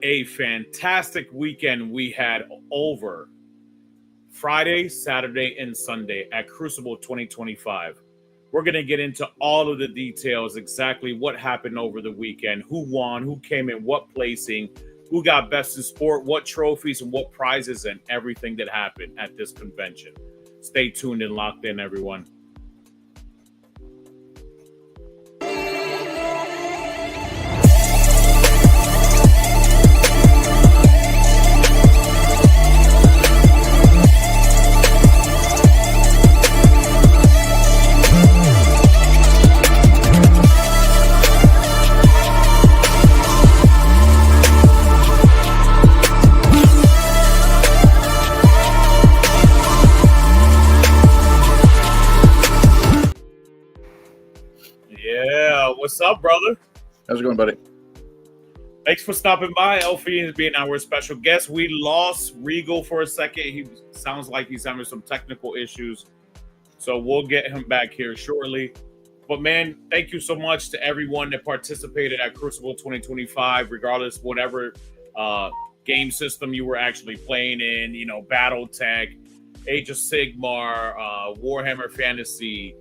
a fantastic weekend we had over Friday, Saturday, and Sunday at Crucible 2025. We're going to get into all of the details, exactly what happened over the weekend, who won, who came in, what placing, who got best in sport, what trophies and what prizes, and everything that happened at this convention. Stay tuned and locked in, everyone. What's up, brother? How's it going, buddy? Thanks for stopping by, Elfy, and being our special guest. We lost Regal for a second. He sounds like he's having some technical issues, so we'll get him back here shortly. But, man, thank you so much to everyone that participated at Crucible 2025, regardless whatever game system you were actually playing in, you know, Battletech, Age of Sigmar, Warhammer Fantasy,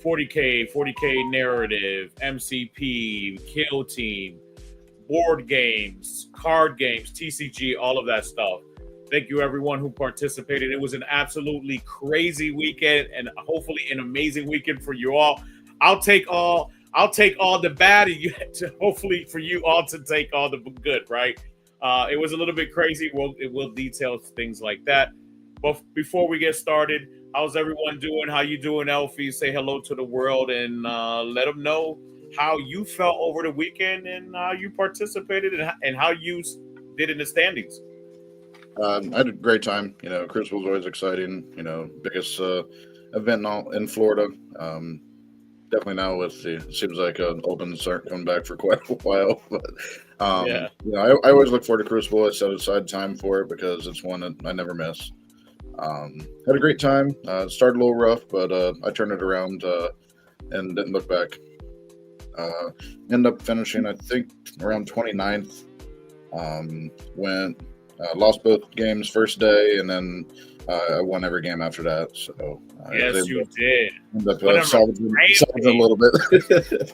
40K Narrative, MCP, Kill Team, board games, card games, TCG, all of that stuff. Thank you, everyone who participated. It was an absolutely crazy weekend and hopefully an amazing weekend for you all. I'll take all the bad, and hopefully for you all to take all the good, right? It was a little bit crazy. It will detail things like that. But before we get started, how's everyone doing? How you doing, Elfy? Say hello to the world and let them know how you felt over the weekend and how you participated and how you did in the standings. I had a great time. You know, Crucible's always exciting. You know, biggest event in Florida. Definitely now with it seems like Opens aren't coming back for quite a while. But yeah, you know, I always look forward to Crucible. I set aside time for it because it's one that I never miss. Had a great time. Started a little rough, but I turned it around and didn't look back. Ended up finishing, I think, around 29th. Lost both games first day, and then I won every game after that. So yes, you did. Ended up salvaging a little bit.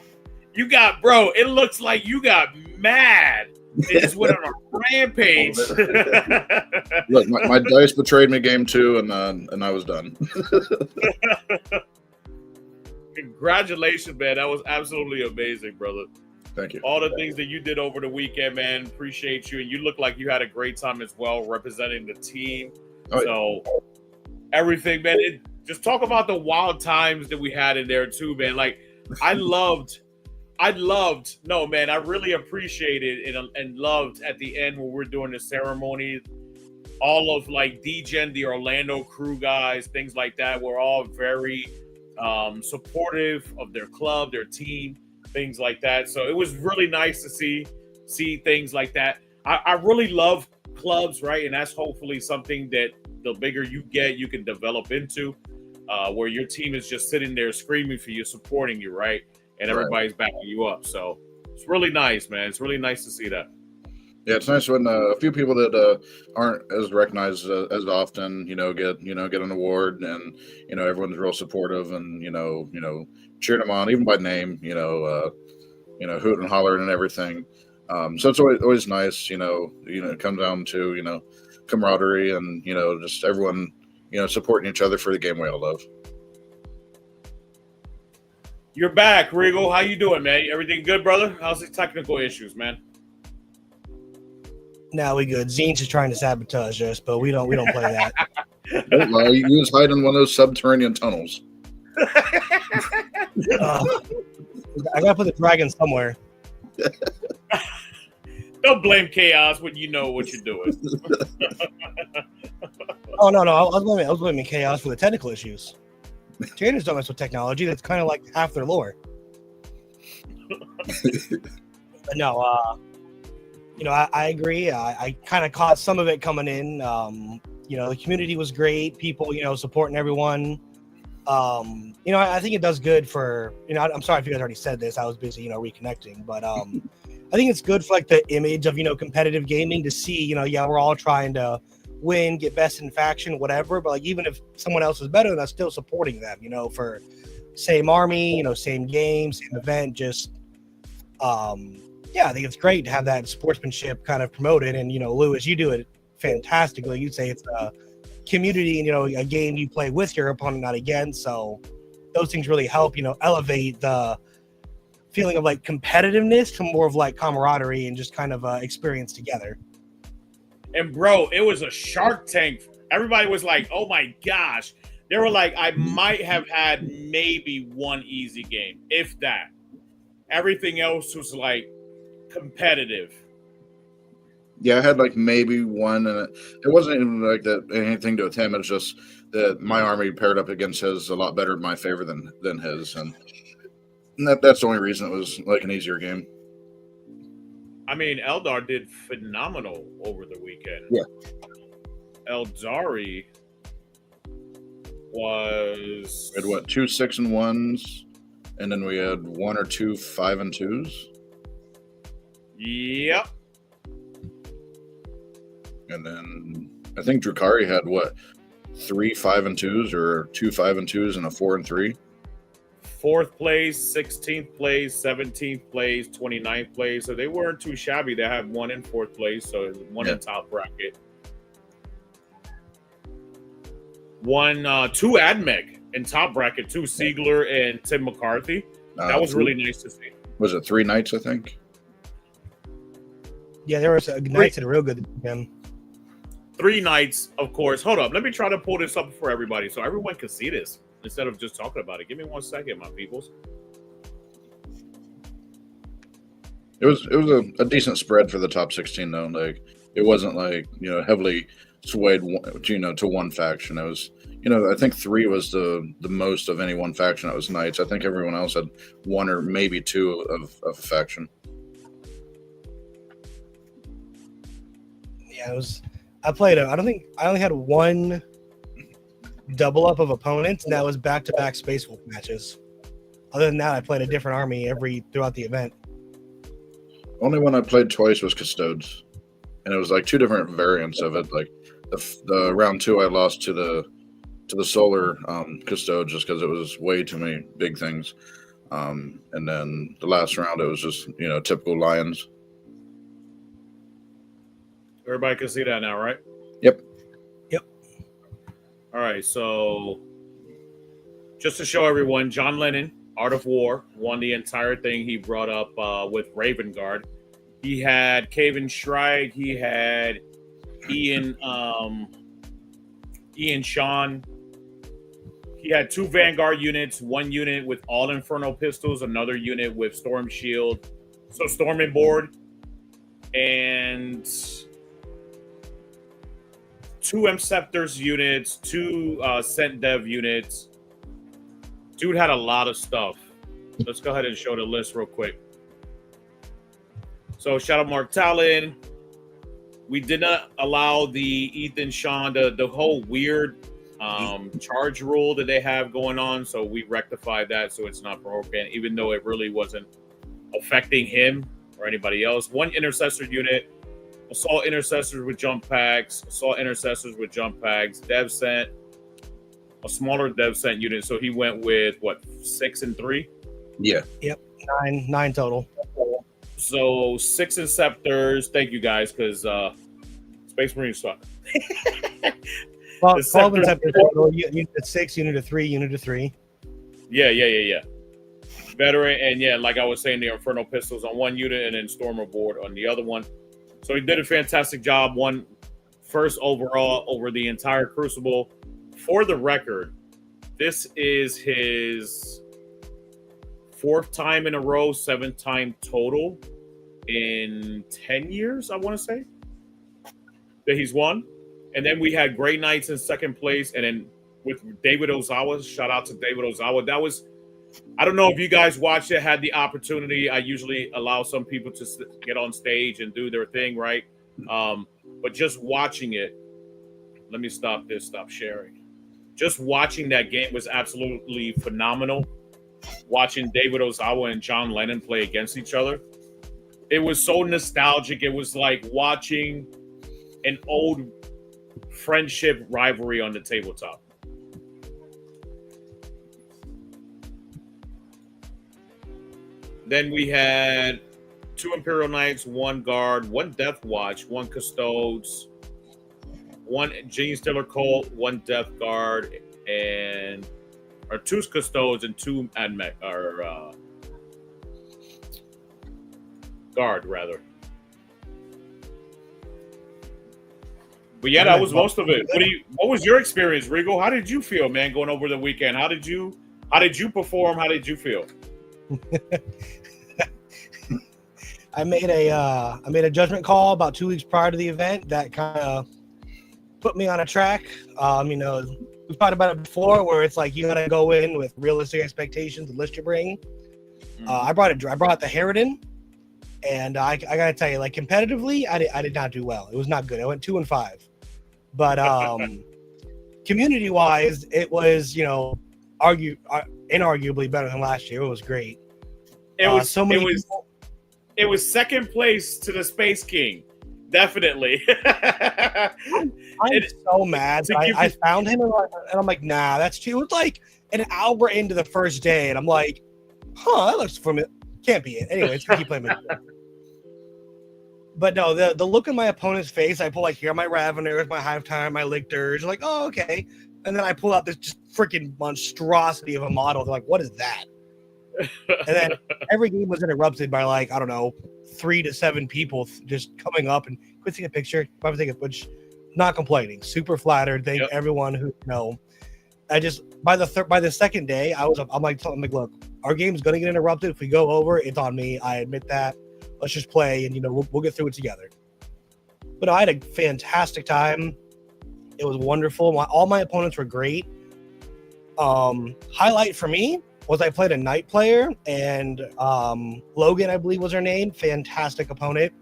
You got, bro. It looks like you got mad. They just went on a rampage. Look, my dice betrayed me game 2, and I was done. Congratulations, man. That was absolutely amazing, brother. Thank you. All the things that you did over the weekend, man. Appreciate you. And you look like you had a great time as well, representing the team. So everything, man. Just talk about the wild times that we had in there too, man. Like I really appreciated and loved at the end when we're doing the ceremony, all of like DGen, the Orlando crew guys, things like that, were all very supportive of their club, their team, things like that. So it was really nice to see things like that. I really love clubs, right? And that's hopefully something that the bigger you get, you can develop into, where your team is just sitting there screaming for you, supporting you, right? And everybody's backing you up. So it's really nice, man. It's really nice to see that. Yeah, it's nice when a few people that aren't as recognized as often, get an award, and everyone's real supportive, and cheering them on, even by name, hoot and hollering and everything. So it's always nice, it comes down to camaraderie and just everyone supporting each other for the game we all love. You're back, Regal. How you doing, man? Everything good, brother? How's the technical issues, man? No, we good. Zine's just trying to sabotage us, but we don't play that. Don't lie. You was hiding in one of those subterranean tunnels. I gotta put the dragon somewhere. Don't blame Chaos when you know what you're doing. Oh no, I was blaming Chaos for the technical issues. Traders don't mess with technology. That's kind of like half their lore. But no, I agree. I kind of caught some of it coming in. The community was great. People, supporting everyone. I think it does good for, I'm sorry if you guys already said this. I was busy, reconnecting. But I think it's good for like the image of, competitive gaming to see, yeah, we're all trying to win, get best in faction, whatever. But like, even if someone else is better, that's still supporting them, for same army, same game, same event. Just, yeah, I think it's great to have that sportsmanship kind of promoted. And, Lewis, you do it fantastically. You'd say it's a community and, a game you play with your opponent, not against. So those things really help, elevate the feeling of like competitiveness to more of like camaraderie and just kind of experience together. And bro, it was a Shark Tank. Everybody was like, oh my gosh. They were like, I might have had maybe one easy game, if that. Everything else was like competitive. Yeah, I had like maybe one, and it wasn't even like that anything to with him. It's just that my army paired up against his a lot better in my favor than his, and that's the only reason it was like an easier game. I mean, Eldar did phenomenal over the weekend. Yeah. Eldari was... We had what, 2 6-1s, and then we had 1 or 2 5-2s. Yep. And then I think Drukhari had what, 3 5-2s or 2 5-2s and a 4-3. 4th place, 16th place, 17th place, 29th place. So they weren't too shabby. They had 1 in 4th place, so 1 in top bracket. 2 Admech in top bracket, 2 Siegler and Tim McCarthy. That was really nice to see. Was it 3 nights, I think? Yeah, there was nights that are real good again. 3 nights, of course. Hold up. Let me try to pull this up for everybody so everyone can see this instead of just talking about it. Give me 1 second, my peoples. It was a decent spread for the top 16 though. Like it wasn't like, heavily swayed, to one faction. It was, I think 3 was the most of any one faction that was Knights. I think everyone else had 1 or maybe 2 of a faction. Yeah, it was. I only had 1 double up of opponents, and that was back-to-back Space Wolf matches. Other than that, I played a different army throughout the event. Only one I played twice was Custodes, and it was like 2 different variants of it. Like the round 2, I lost to the Solar Custode just because it was way too many big things, and then the last round it was just typical Lions. Everybody can see that now, right? Yep. All right, so just to show everyone, John Lennon, Art of War, won the entire thing. He brought up with Raven Guard. He had Caven Shrike. He had Ian Sean. He had 2 Vanguard units, 1 unit with all Inferno pistols, another unit with Storm Shield. So Storming Board. And 2 M-Scepters units, 2 Scent Dev units. Dude had a lot of stuff. Let's go ahead and show the list real quick. So shout out Mark Talon. We did not allow the Ethan Sean, the whole weird charge rule that they have going on. So we rectified that so it's not broken, even though it really wasn't affecting him or anybody else. 1 Intercessor unit. Assault Intercessors with jump packs, Assault Intercessors with jump packs, Dev Scent, a smaller Dev Scent unit. So he went with, 6 and 3? Yeah. Yep, 9 total. So 6 Inceptors. Thank you guys, because Space Marines suck. 12 Inceptors total, unit 6, unit of 3, unit of 3. Yeah. Veteran, and like I was saying, the Inferno Pistols on 1 unit and then Stormer Board on the other one. So he did a fantastic job. Won first overall over the entire Crucible. For the record, this is his 4th time in a row, 7th time total in 10 years, I want to say, that he's won. And then we had Grey Knights in 2nd place. And then with David Ozawa, shout out to David Ozawa. That was, I don't know if you guys watched it, had the opportunity. I usually allow some people to get on stage and do their thing, right? But just watching it, let me stop sharing. Just watching that game was absolutely phenomenal. Watching David Ozawa and John Lennon play against each other. It was so nostalgic. It was like watching an old friendship rivalry on the tabletop. Then we had 2 Imperial Knights, 1 Guard, 1 Death Watch, 1 Custodes, 1 Gene Stealer Cult, 1 Death Guard, or 2 Custodes and 2 Admech, or Guard, rather. But yeah, that was most of it. What was your experience, Regal? How did you feel, man, going over the weekend? How did you perform? How did you feel? I made a judgment call about 2 weeks prior to the event that kind of put me on a track. We've talked about it before, where it's like you gotta go in with realistic expectations, the list you bring. I brought the Harridan, and I gotta tell you, like competitively, I did not do well. It was not good. I went 2-5, but community wise, it was inarguably better than last year. It was great. It was second place to the Space King. Definitely. I'm so mad. I found him and I'm like, nah, that's too. It was like an hour into the first day, and I'm like, that looks familiar. Can't be it. Anyway, keep playing. But no, the look in my opponent's face, I pull like, here are my Raveners, my Hive Time, my Lictors, like, oh, okay. And then I pull out this just freaking monstrosity of a model. They're like, what is that? And then every game was interrupted by like, I don't know, 3 to 7 people just coming up and quit taking a picture, which not complaining, super flattered. Thank everyone who I just by the second day, I'm like, look, our game's gonna get interrupted. If we go over, it's on me. I admit that. Let's just play, and we'll get through it together. But I had a fantastic time. It was wonderful. All my opponents were great. Highlight for me was I played a Knight player, and Logan, I believe was her name. Fantastic opponent.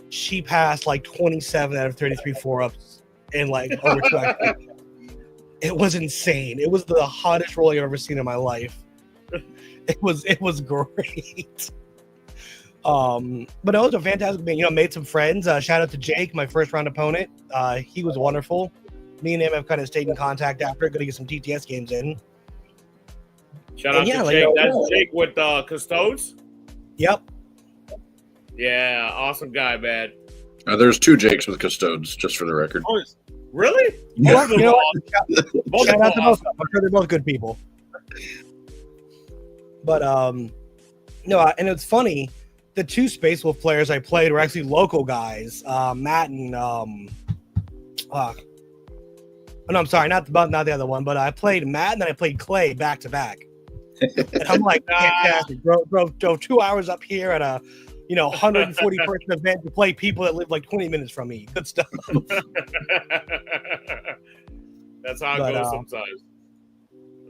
She passed like 27 out of 33 4-ups in like over 2 hours. It was insane. It was the hottest roll I've ever seen in my life. It was great. But it was a fantastic game. Made some friends. Shout out to Jake, my first round opponent. He was wonderful. Me and him have kind of stayed in contact after, going to get some TTS games in. Shout out to Jake. That's Jake with Custodes? Yep. Yeah, awesome guy, man. There's 2 Jakes with Custodes, just for the record. Oh, really? Yeah. Shout out to both. I'm sure they're both good people. But and it's funny. The 2 Space Wolf players I played were actually local guys. Matt and no, I'm sorry, not the other one, but I played Matt and then I played Clay back to back. And I'm like, fantastic. Drove 2 hours up here at a 140 person event to play people that live like 20 minutes from me. Good stuff. That's how it goes sometimes.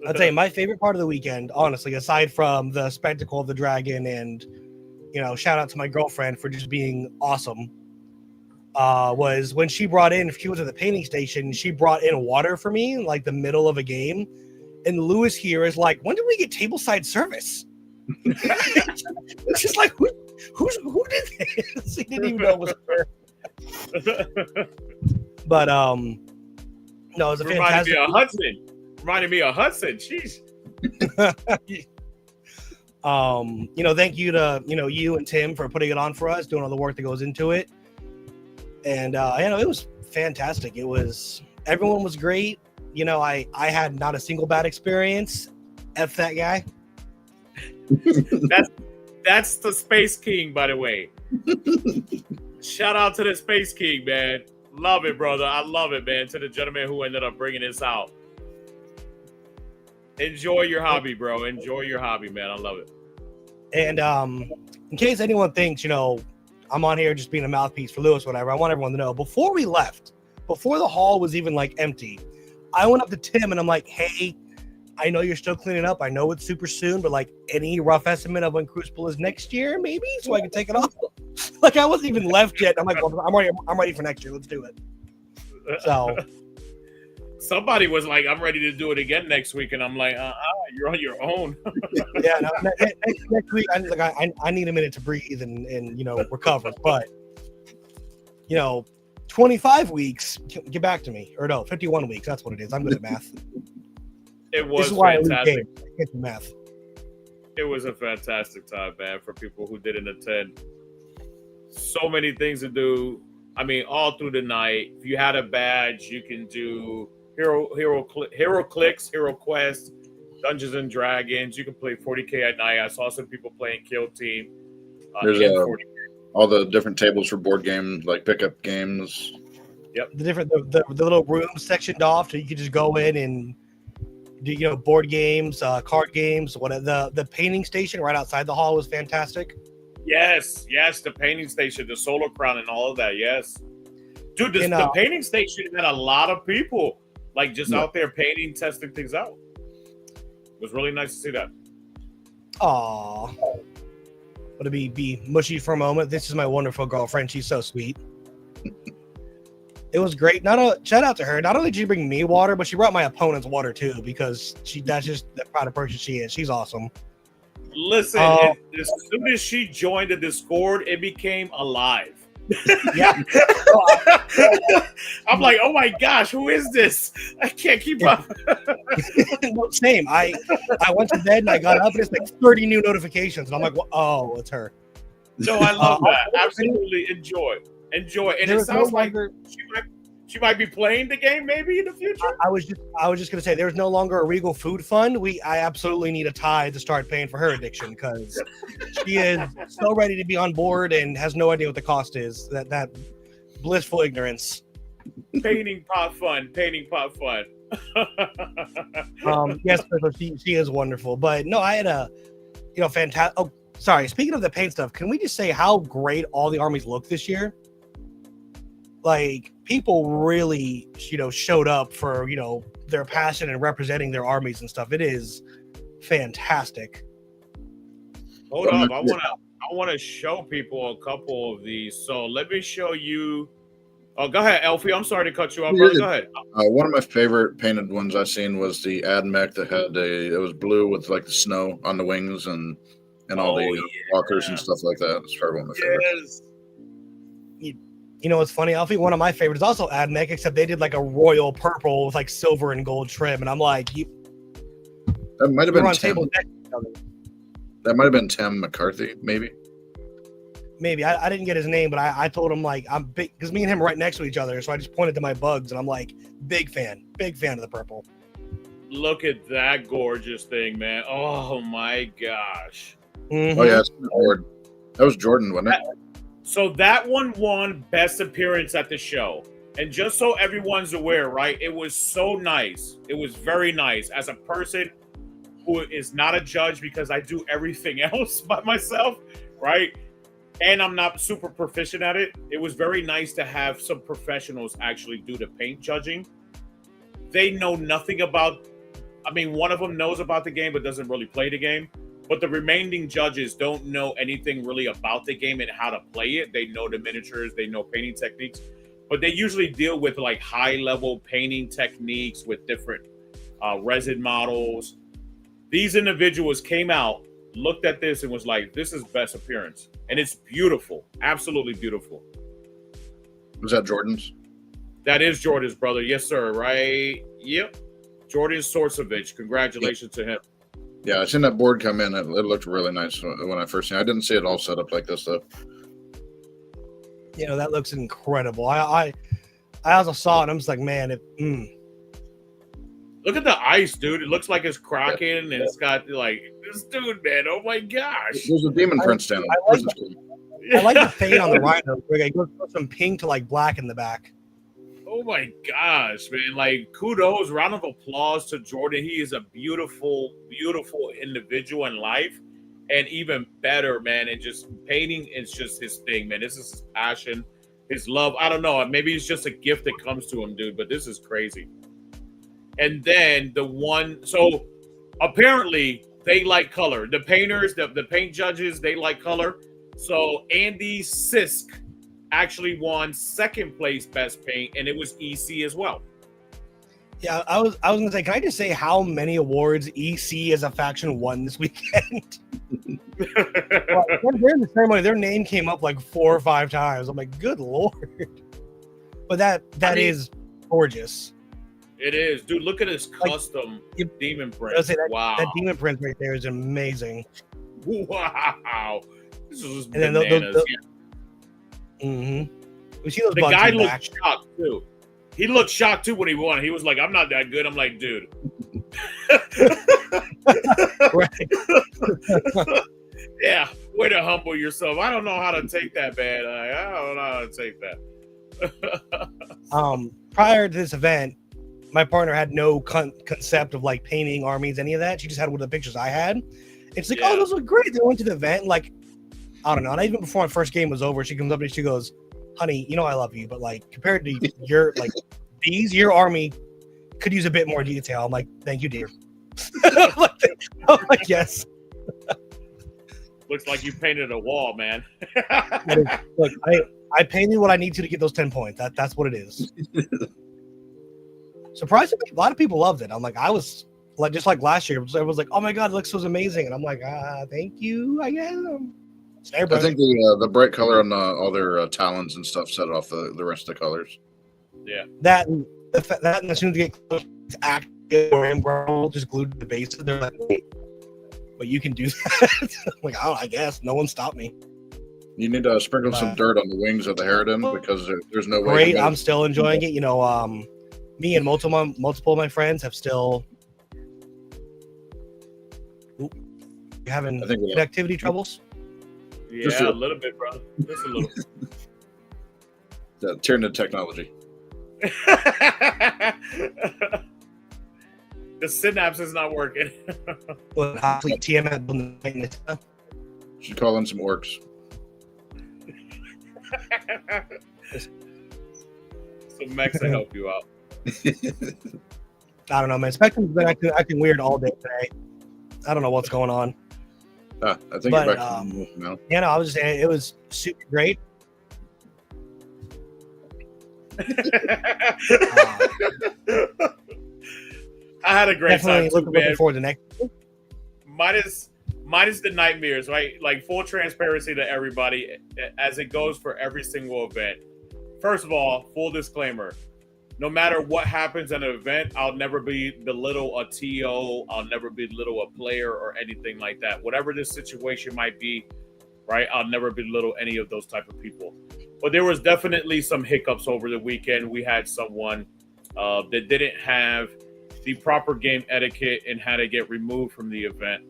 I'll tell you, my favorite part of the weekend, honestly, aside from the spectacle of the dragon and shout out to my girlfriend for just being awesome, was when she was at the painting station, she brought in water for me in like the middle of a game. And Lewis here is like, when did we get tableside service? It's just like, who did this? He didn't even know it was her. But no, it was a fantastic. Reminded me of Hudson. Jeez. Thank you to you and Tim for putting it on for us, doing all the work that goes into it. And it was fantastic. Everyone was great. I had not a single bad experience. F that guy. That's the Space King, by the way. Shout out to the Space King, man. Love it, brother. I love it, man. To the gentleman who ended up bringing this out. Enjoy your hobby, bro. Enjoy your hobby, man. I love it. And in case anyone thinks, I'm on here just being a mouthpiece for Lewis, whatever, I want everyone to know, before we left, before the hall was even like empty, I went up to Tim and I'm like, hey, I know you're still cleaning up. I know it's super soon, but like any rough estimate of when Crucible is next year, maybe, so I can take it off. Like I wasn't even left yet. I'm like, well, I'm ready for next year. Let's do it. So Somebody was like, "I'm ready to do it again next week," and I'm like, "You're on your own." Yeah, no, next week I need a minute to breathe and recover. But 25 weeks, get back to me, or no, 51 weeks. That's what it is. I'm good at math. It was this is why fantastic. I get the math. It was a fantastic time, man, for people who didn't attend. So many things to do. I mean, all through the night. If you had a badge, you can do hero clicks, hero quests, Dungeons and Dragons. You can play 40K at night. I saw some people playing Kill Team. There's all the different tables for board games, like pickup games. Yep. The little rooms sectioned off, so you can just go in and do board games, card games. The painting station right outside the hall was fantastic. Yes, the painting station, the solar crown, and all of that. Yes, dude, the painting station had a lot of people out there painting, testing things out. It was really nice to see that. Aw, but to be mushy for a moment. This is my wonderful girlfriend. She's so sweet. It was great. Shout out to her. Not only did she bring me water, but she brought my opponent's water too, because that's just the kind of person she is. She's awesome. Listen, as soon as she joined the Discord, it became alive. Yeah. I'm like, oh my gosh, who is this? I can't keep up. Same. I went to bed and I got up and it's like 30 new notifications. And I'm like, oh, it's her. No, I love that. Absolutely enjoy. And it sounds like she might be playing the game maybe in the future. I was just gonna say there's no longer a Regal Food Fund. I absolutely need a tie to start paying for her addiction, because she is so ready to be on board and has no idea what the cost is. That blissful ignorance. Painting pot fun. Yes, she is wonderful. But no, I had a fantastic. Oh, sorry. Speaking of the paint stuff, can we just say how great all the armies look this year? Like, people really, showed up for, their passion and representing their armies and stuff. It is fantastic. Hold up. I want to show people a couple of these. So let me show you. Oh, go ahead, Elfy. I'm sorry to cut you off, brother. Go ahead. One of my favorite painted ones I've seen was the Admech that had it was blue with like the snow on the wings and all the walkers and stuff like that. It's probably one of my favorites. You know what's funny, Elfy? One of my favorites is also Admech, except they did like a royal purple with like silver and gold trim, and I'm like, that might have been Tim. That might have been Tim McCarthy, maybe. Maybe I didn't get his name, but I told him like I'm big, because me and him are right next to each other, so I just pointed to my bugs and I'm like, big fan of the purple. Look at that gorgeous thing, man! Oh my gosh! Mm-hmm. Oh yeah, that was Jordan, wasn't it? So that one won Best Appearance at the show. And just so everyone's aware, right, it was so nice. It was very nice. As a person who is not a judge, because I do everything else by myself, right? And I'm not super proficient at it. It was very nice to have some professionals actually do the paint judging. They know nothing about, one of them knows about the game but doesn't really play the game. But the remaining judges don't know anything really about the game and how to play it. They know the miniatures, they know painting techniques, but they usually deal with like high-level painting techniques with different resin models. These individuals came out, looked at this, and was like, "This is Best Appearance," and it's beautiful, absolutely beautiful. Was that Jordan's? That is Jordan's, brother. Yes, sir. Right? Yep. Jordan Sorcevich. Congratulations to him. Yeah, I seen that board come in. It looked really nice when I first seen it. I didn't see it all set up like this, though. That looks incredible. I also saw it, and I'm just like, man, Look at the ice, dude. It looks like it's cracking, and it's got, like, this dude, man. Oh, my gosh. There's a Demon Prince standing. I like the fade on the rhino. It goes from pink to, like, black in the back. Oh my gosh, man. Like, kudos, round of applause to Jordan. He is a beautiful, beautiful individual in life. And even better, man, and just painting is just his thing, man. This is his passion, his love. I don't know. Maybe it's just a gift that comes to him, dude, but this is crazy. And then so apparently they like color. The painters, the paint judges, they like color. So Andy Sisk actually won second place best paint, and it was EC as well. Yeah, I was gonna say, can I just say how many awards EC as a faction won this weekend? Well, during the ceremony, their name came up like 4 or 5 times. I'm like, good lord! But that is gorgeous. It is, dude. Look at his custom demon print. Wow, that demon print right there is amazing. Wow, this is And bananas. We see those The bugs guy in the looked back. shocked too. He looked shocked too when he won. He was like, "I'm not that good." I'm like, "Dude." Right. Yeah, way to humble yourself. I don't know how to take that, man. I don't know how to take that. Prior to this event, my partner had no concept of like painting armies, any of that. She just had one of the pictures I had. It's like, oh, those look great. They went to the event. Like, I don't know. Not even before my first game was over, she comes up and she goes, honey, you know I love you, but like compared to your like your army could use a bit more detail. I'm like, thank you, dear. I'm like, yes. Looks like you painted a wall, man. Look, I painted what I need to get those 10 points. That's what it is. Surprisingly, a lot of people loved it. I'm like, I was like, just like last year, everyone's like, oh my god, it looks so amazing, and I'm like, thank you, I guess. I think the bright color on all their talons and stuff set off the rest of the colors. Yeah, that and as soon as they get close, it's active or emerald just glued to the bases. They're like, wait, but you can do that. I'm like, oh, I guess no one stopped me. You need to sprinkle some dirt on the wings of the Harridan because there's no way. Great, I'm still enjoying it. You know, me and multiple of my friends have still. You having connectivity troubles? Yeah, a little bit, brother. Just a little. Turn to technology. The synapse is not working. Well, TMS. Should call in some orcs. Some mechs to help you out. I don't know, man. Spectrum's been acting weird all day today. I don't know what's going on. I think you're back to now. Yeah, no, I was just saying it was super great. I had a great time too, man. Looking forward to next. Minus the nightmares, right? Like full transparency to everybody as it goes for every single event. First of all, full disclaimer. No matter what happens at an event, I'll never belittle a TO. I'll never belittle a player or anything like that. Whatever this situation might be, right? I'll never belittle any of those type of people. But there was definitely some hiccups over the weekend. We had someone that didn't have the proper game etiquette and had to get removed from the event.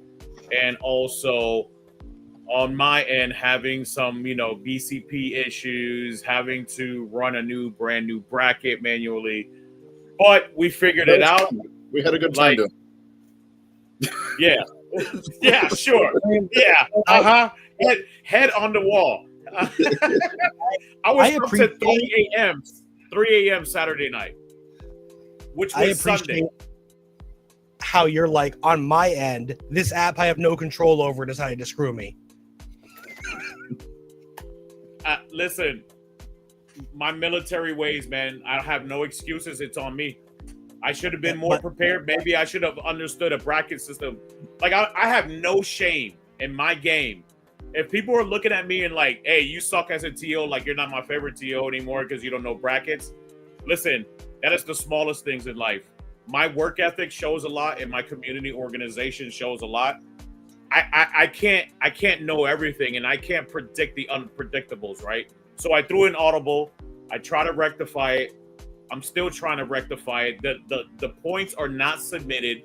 And also on my end, having some, BCP issues, having to run a brand new bracket manually, but we figured it out. We had a good time doing it. Yeah. Yeah, sure. Yeah. Head on the wall. I was up to 3 a.m. Saturday night, which was Sunday. How you're like, on my end, this app I have no control over decided to screw me. Listen, my military ways, man, I have no excuses. It's on me. I should have been more prepared. Maybe I should have understood a bracket system. Like, I have no shame in my game. If people are looking at me and like, hey, you suck as a TO, like you're not my favorite TO anymore because you don't know brackets. Listen, that is the smallest things in life. My work ethic shows a lot, and my community organization shows a lot. I can't know everything, and I can't predict the unpredictables, right? So I threw in Audible. I try to rectify it. I'm still trying to rectify it. The points are not submitted.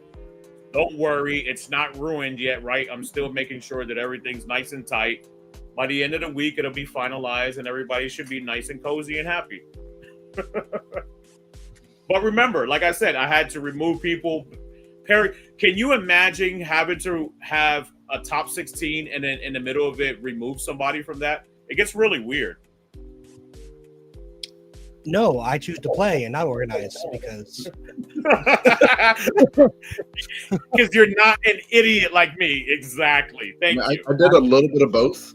Don't worry, it's not ruined yet, right? I'm still making sure that everything's nice and tight. By the end of the week, it'll be finalized, and everybody should be nice and cozy and happy. But remember, like I said, I had to remove people. Perry, can you imagine having to have a top 16 and then in the middle of it remove somebody from that? It gets really weird. No, I choose to play and not organize because you're not an idiot like me. Exactly. Thank you. I did a little bit of both.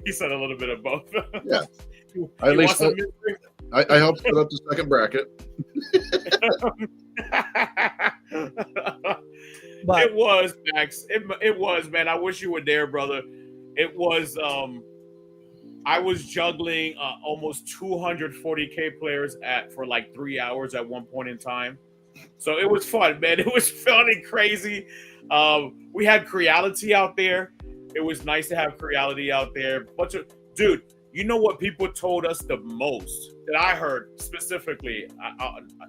He said a little bit of both. Yeah. I helped set up the second bracket. But It was, Max. It was, man. I wish you were there, brother. It was. I was juggling almost 240K players for like 3 hours at one point in time. So it was fun, man. It was fun and crazy. We had Creality out there. It was nice to have Creality out there. Dude, you know what people told us the most that I heard specifically,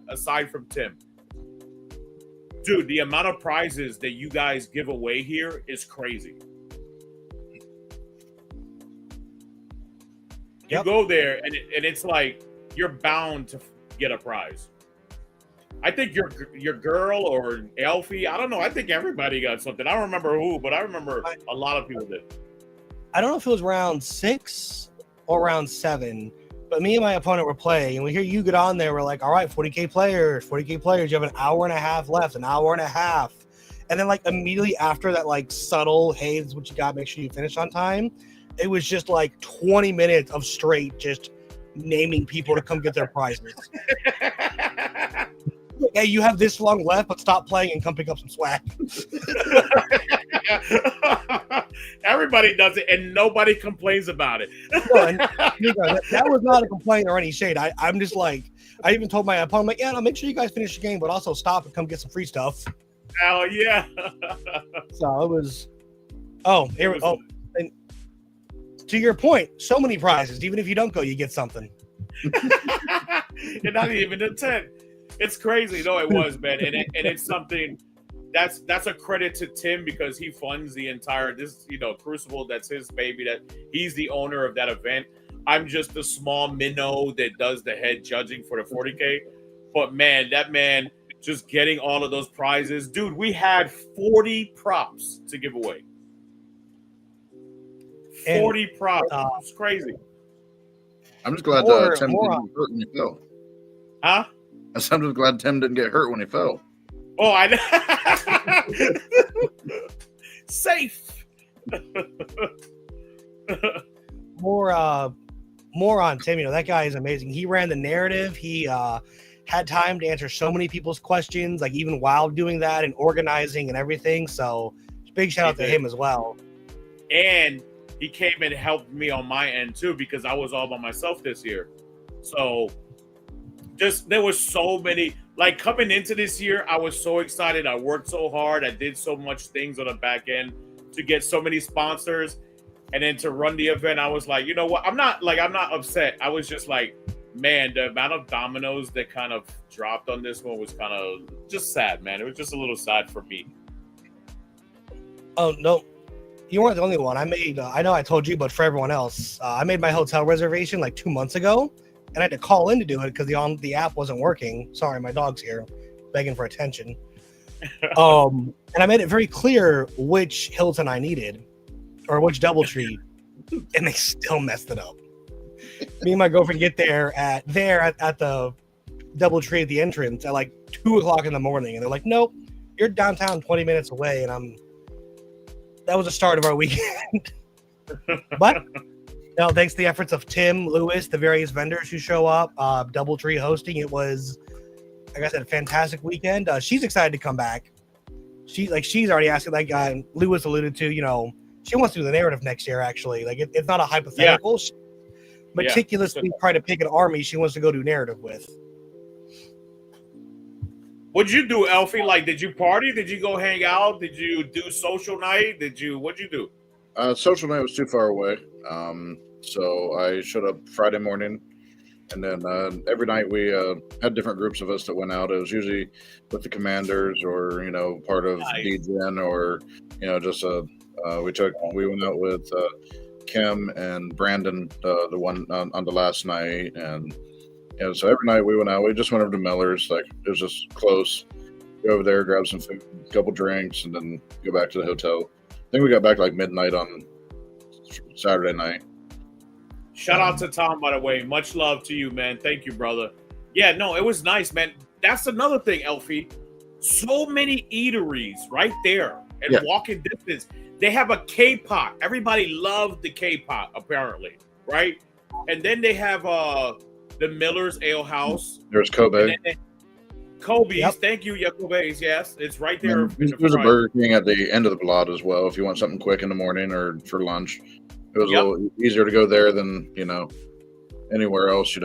aside from Tim? Dude, the amount of prizes that you guys give away here is crazy. You go there and it's like you're bound to get a prize. I think your girl or Elfy, I don't know. I think everybody got something. I don't remember who, but I remember a lot of people did. I don't know if it was round 6 or round 7, but me and my opponent were playing, and we hear you get on there. We're like, all right, 40K players. You have an hour and a half left, an hour and a half. And then like immediately after that, like subtle, hey, this is what you got, make sure you finish on time. It was just like 20 minutes of straight just naming people to come get their prizes. Hey, you have this long left, but stop playing and come pick up some swag. Everybody does it, and nobody complains about it. That was not a complaint or any shade. I'm just like, I even told my opponent, like, yeah, no, make sure you guys finish the game, but also stop and come get some free stuff. Hell yeah. So it was, and to your point, so many prizes. Even if you don't go, you get something. You're not even a 10. It's crazy. No, it was, man. And it's something that's a credit to Tim because he funds the entire Crucible. That's his baby. That he's the owner of that event. I'm just the small minnow that does the head judging for the 40K. But man, that man just getting all of those prizes. Dude, we had 40 props to give away. 40 props. It's crazy. I'm just glad Tim didn't get hurt when he fell. Huh? I'm just glad Tim didn't get hurt when he fell. Oh, I know. Safe. More on Tim. That guy is amazing. He ran the narrative. He had time to answer so many people's questions, like even while doing that and organizing and everything. So big shout out to him as well. And he came and helped me on my end too, because I was all by myself this year. So there was so many, like coming into this year, I was so excited. I worked so hard. I did so much things on the back end to get so many sponsors. And then to run the event, I was like, you know what? I'm not upset. I was just like, man, the amount of dominoes that kind of dropped on this one was kind of just sad, man. It was just a little sad for me. Oh, no. You weren't the only one. I know I told you, but for everyone else, I made my hotel reservation like 2 months ago. And I had to call in to do it because the app wasn't working. Sorry, my dog's here begging for attention. And I made it very clear which Hilton I needed or which DoubleTree, and they still messed it up. Me and my girlfriend get there at the DoubleTree at the entrance at like 2:00 in the morning, and they're like, "Nope, you're downtown 20 minutes away." And that was the start of our weekend. But no, thanks to the efforts of Tim, Lewis, the various vendors who show up, DoubleTree hosting, it was, like I said, a fantastic weekend. She's excited to come back. She's already asking, like Lewis alluded to, she wants to do the narrative next year, actually. Like, it's not a hypothetical. Yeah. She meticulously try to pick an army she wants to go do narrative with. What'd you do, Elfy? Like, did you party? Did you go hang out? Did you do social night? What'd you do? Social night was too far away. So I showed up Friday morning, and then every night we had different groups of us that went out. It was usually with the commanders or, part of DGen or, just we went out with Kim and Brandon, the one on the last night. And, so every night we went out, we just went over to Miller's, like it was just close. Go over there, grab some food, a couple drinks, and then go back to the hotel. I think we got back like midnight on Saturday night. Shout out to Tom, by the way. Much love to you, man. Thank you, brother. Yeah, no, it was nice, man. That's another thing, Elfy. So many eateries right there and walking distance. They have a K-pot. Everybody loved the K-pot, apparently, right? And then they have the Miller's Ale House. There's Kobe. And then Kobe's, Yep. thank you, yeah, Kobe's, yes. It's right there. And in the there's a front. Burger King at the end of the lot as well if you want something quick in the morning or for lunch. It was Yep. a little easier to go there than, anywhere else, for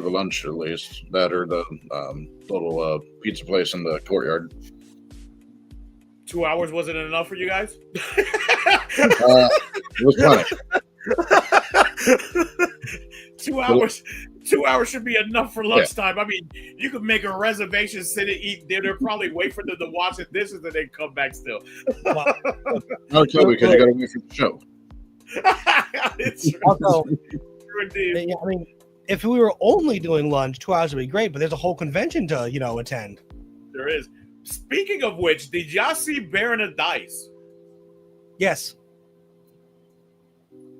the lunch at least. That or the little pizza place in the courtyard. 2 hours wasn't enough for you guys? It was funny. 2 hours. 2 hours should be enough for lunchtime. I mean, you could make a reservation, sit and eat dinner, probably wait for them to wash the dishes, and then come back still. No, Kobe, because you got to wait for the show. It's true. Also, True indeed. yeah, I mean, if we were only doing lunch, 2 hours would be great. But there's a whole convention to attend. There is. Speaking of which, did y'all see Baron of Dice? Yes.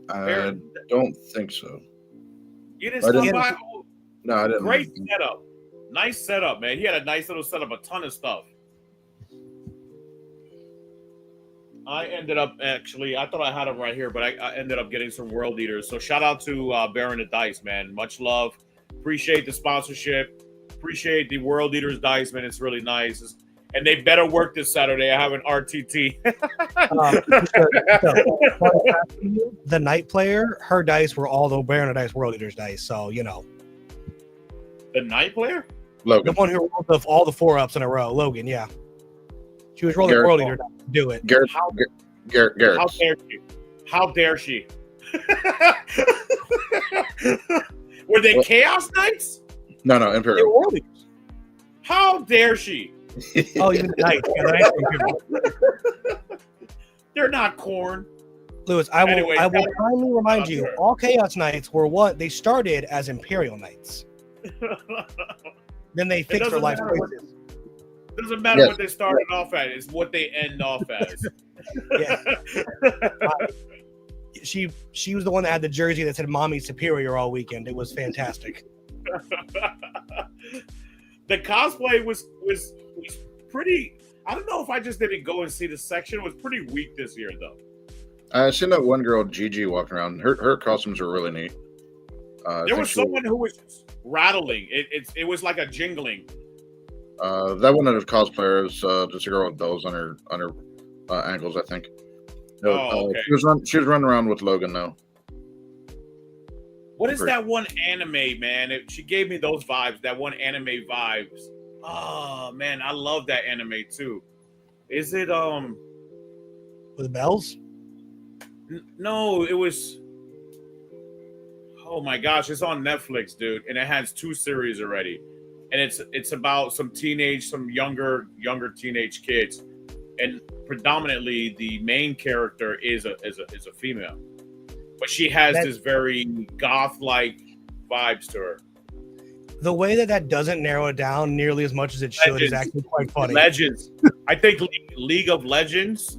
I don't think so. You didn't I stop didn't- by? No, I didn't. Great setup. Nice setup, man. He had a nice little setup, a ton of stuff. I ended up I thought I had them right here, but I ended up getting some World Eaters. So shout out to Baron of Dice, man. Much love. Appreciate the sponsorship. Appreciate the World Eaters Dice, man. It's really nice. And they better work this Saturday. I have an RTT. The night player, her dice were all the Baron of Dice World Eaters dice. So, The night player? the Logan. one who rolled all the 4-ups in a row, Logan, yeah. She was rolling Garrett. World Eater dice to do it. Garrett. How dare she? How dare she? Were they Chaos Knights? No, They were Imperial. World Eaters. How dare she? Oh, even the knights. Yeah, the knights were Imperial. They're not corn. Lewis, I will Anyway, kindly remind you, sure. all Chaos Knights were they started as Imperial Knights. Then they fixed their doesn't life matter what- choices. Doesn't matter Yes. what they started off at, it's what they end off as. Yeah. She was the one that had the jersey that said "Mommy Superior" all weekend. It was fantastic. The cosplay was pretty. I don't know if I just didn't go and see the section. It was pretty weak this year, though. I seen that one girl, Gigi, walking around. Her costumes were really neat. There was someone who was rattling. It was like a jingling. That one of the cosplayers, just a girl with bells on her ankles, I think. No, Okay. She was running around with Logan now. What is that one anime, man? She gave me those vibes. That one anime vibes. Oh man, I love that anime too. Is it With bells? No, it was. Oh my gosh, it's on Netflix, dude, and it has 2 series already, and it's about some younger teenage kids, and predominantly the main character is a female, but she has this very goth-like vibes to her. The way that doesn't narrow it down nearly as much as it should is Legends. actually quite funny. Legends, I think League of Legends.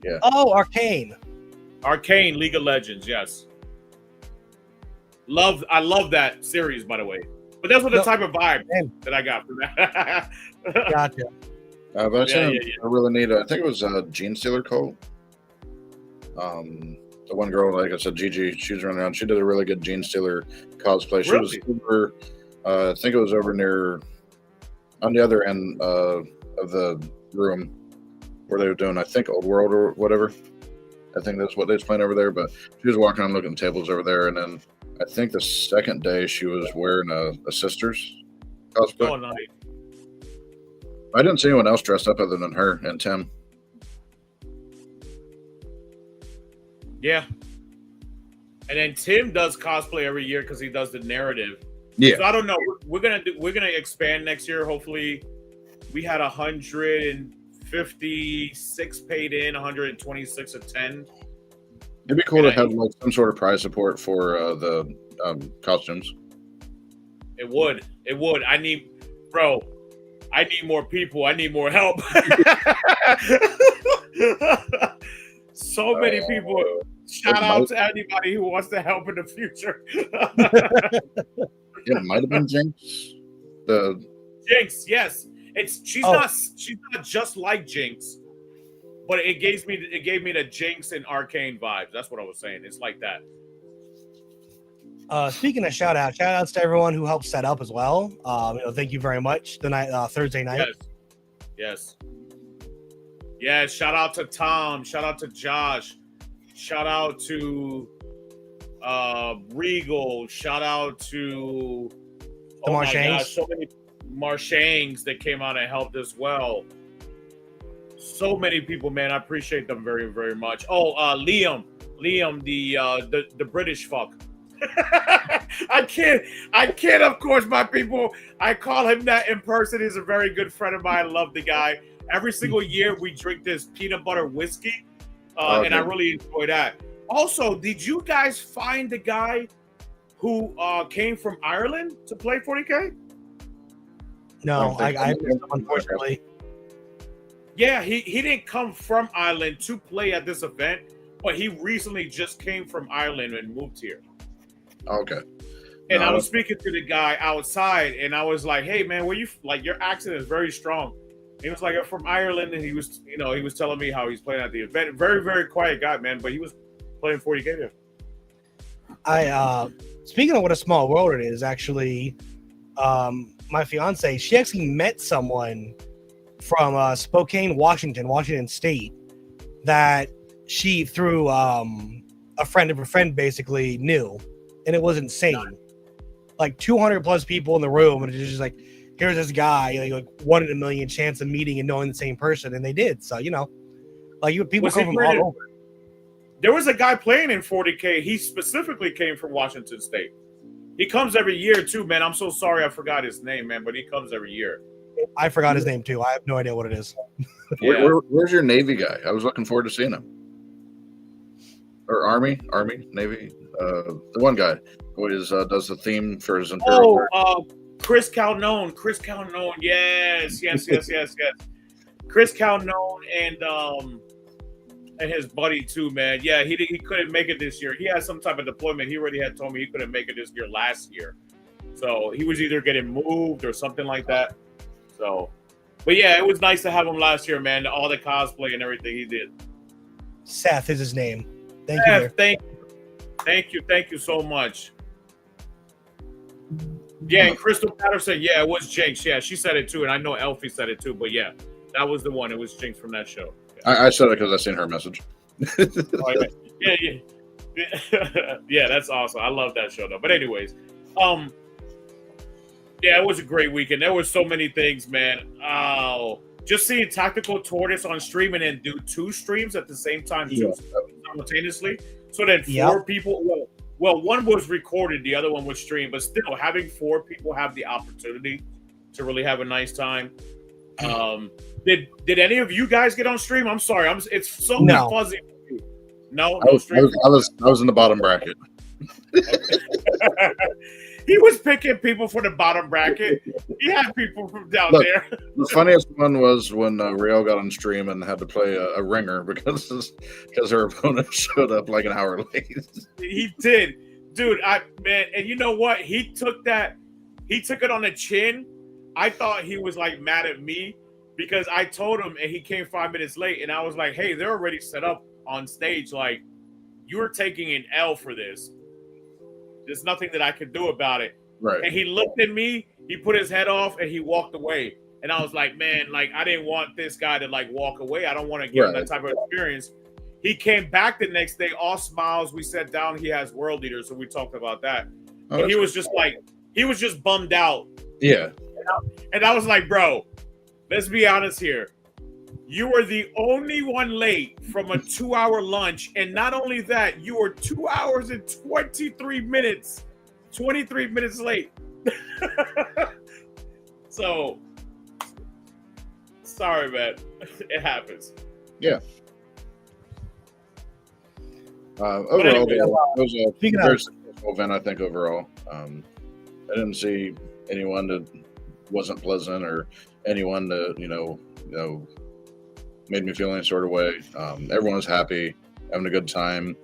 Yeah. Oh, Arcane. Arcane, League of Legends, yes. I love that series, by the way. But that's what the type of vibe that I got from that. Gotcha. But I seen yeah. a really neat. I think it was Gene Stealer Cole. The one girl, like I said, Gigi, she was running around. She did a really good Gene Stealer cosplay. She was over. I think it was over near on the other end of the room where they were doing, I think, Old World or whatever. I think that's what they was playing over there. But she was walking around looking at tables over there, and then I think the second day she was wearing a Sisters cosplay. Oh, nice. I didn't see anyone else dressed up other than her and Tim. Yeah. And then Tim does cosplay every year because he does the narrative. Yeah. So I don't know. We're gonna expand next year. Hopefully, we had 156 paid in, 126 attend. It'd be cool to have like some sort of prize support for the costumes. It would. I need more people. I need more help. So many people. Shout out to anybody who wants to help in the future. It might have been Jinx. Jinx, yes. She's not just like Jinx, but it gave me the Jinx and Arcane vibes. That's what I was saying. It's like that. Speaking of shout outs to everyone who helped set up as well. Thank you very much. The night Thursday night. Yes. Shout out to Tom. Shout out to Josh. Shout out to Regal. Shout out to The Marshangs. so many Marshangs that came out and helped as well. So many people, man. I appreciate them very, very much. Oh, Liam, the British fuck. I can't, of course, my people. I call him that in person. He's a very good friend of mine. I love the guy. Every single year we drink this peanut butter whiskey, and I really enjoy that. Also, did you guys find the guy who came from Ireland to play 40K? No, I unfortunately. Yeah, he didn't come from Ireland to play at this event, but he recently just came from Ireland and moved here. Okay. And I was speaking to the guy outside, and I was like, "Hey, man, where you like? Your accent is very strong." He was like, "I'm from Ireland," and he was telling me how he's playing at the event. Very, very quiet guy, man, but he was playing 40K there. Speaking of what a small world it is, actually, my fiance, she actually met someone from Spokane, Washington State, that she through a friend of a friend basically knew, and it was insane. Like 200 plus people in the room, and it's just like, here's this guy, like 1 in a million chance of meeting and knowing the same person, and they did. So people come from all over. There was a guy playing in 40K. He specifically came from Washington State. He comes every year too, man. I'm so sorry I forgot his name, man, but he comes every year. I forgot his name too. I have no idea what it is. Where's your Navy guy? I was looking forward to seeing him. Or Army, Navy. The one guy who does the theme for his Imperial. Chris Calnone. Yes. Chris Calnone and his buddy too, man. Yeah, he couldn't make it this year. He had some type of deployment. He already had told me he couldn't make it this year last year. So he was either getting moved or something like that. So, but yeah, it was nice to have him last year, man. All the cosplay and everything he did. Seth is his name. Thank you so much. Yeah, and Crystal Patterson, yeah, it was Jinx. Yeah, she said it too, and I know Elfy said it too. But yeah, that was the one. It was Jinx from that show. I said it because I seen her message. Yeah, that's awesome. I love that show though. But anyways, yeah, it was a great weekend. There were so many things, man. Just seeing Tactical Tortoise on stream and then do 2 streams at the same time simultaneously. So then 4 people. Well, one was recorded, the other one was streamed, but still having 4 people have the opportunity to really have a nice time. Did any of you guys get on stream? I'm sorry, it's so fuzzy. No, stream. I was in the bottom bracket. He was picking people for the bottom bracket. He had people from down there. The funniest one was when Real got on stream and had to play a ringer because her opponent showed up like an hour late. He did, dude. Man, and you know what? He took it on the chin. I thought he was like mad at me because I told him, and he came 5 minutes late, and I was like, "Hey, they're already set up on stage. Like, you're taking an L for this. There's nothing that I could do about it." Right. And he looked at me, he put his head off, and he walked away. And I was like, man, like, I didn't want this guy to, like, walk away. I don't want to give him that type of experience. He came back the next day, all smiles. We sat down. He has World Leaders, so we talked about that. But he was just like, he was just bummed out. Yeah. And I was like, bro, let's be honest here. You were the only one late from a 2-hour lunch. And not only that, you were 2 hours and 23 minutes late. So, sorry, man. It happens. Yeah. Overall, it was a very successful event, I think, overall. I didn't see anyone that wasn't pleasant or anyone that, made me feel any sort of way. Everyone was happy, having a good time.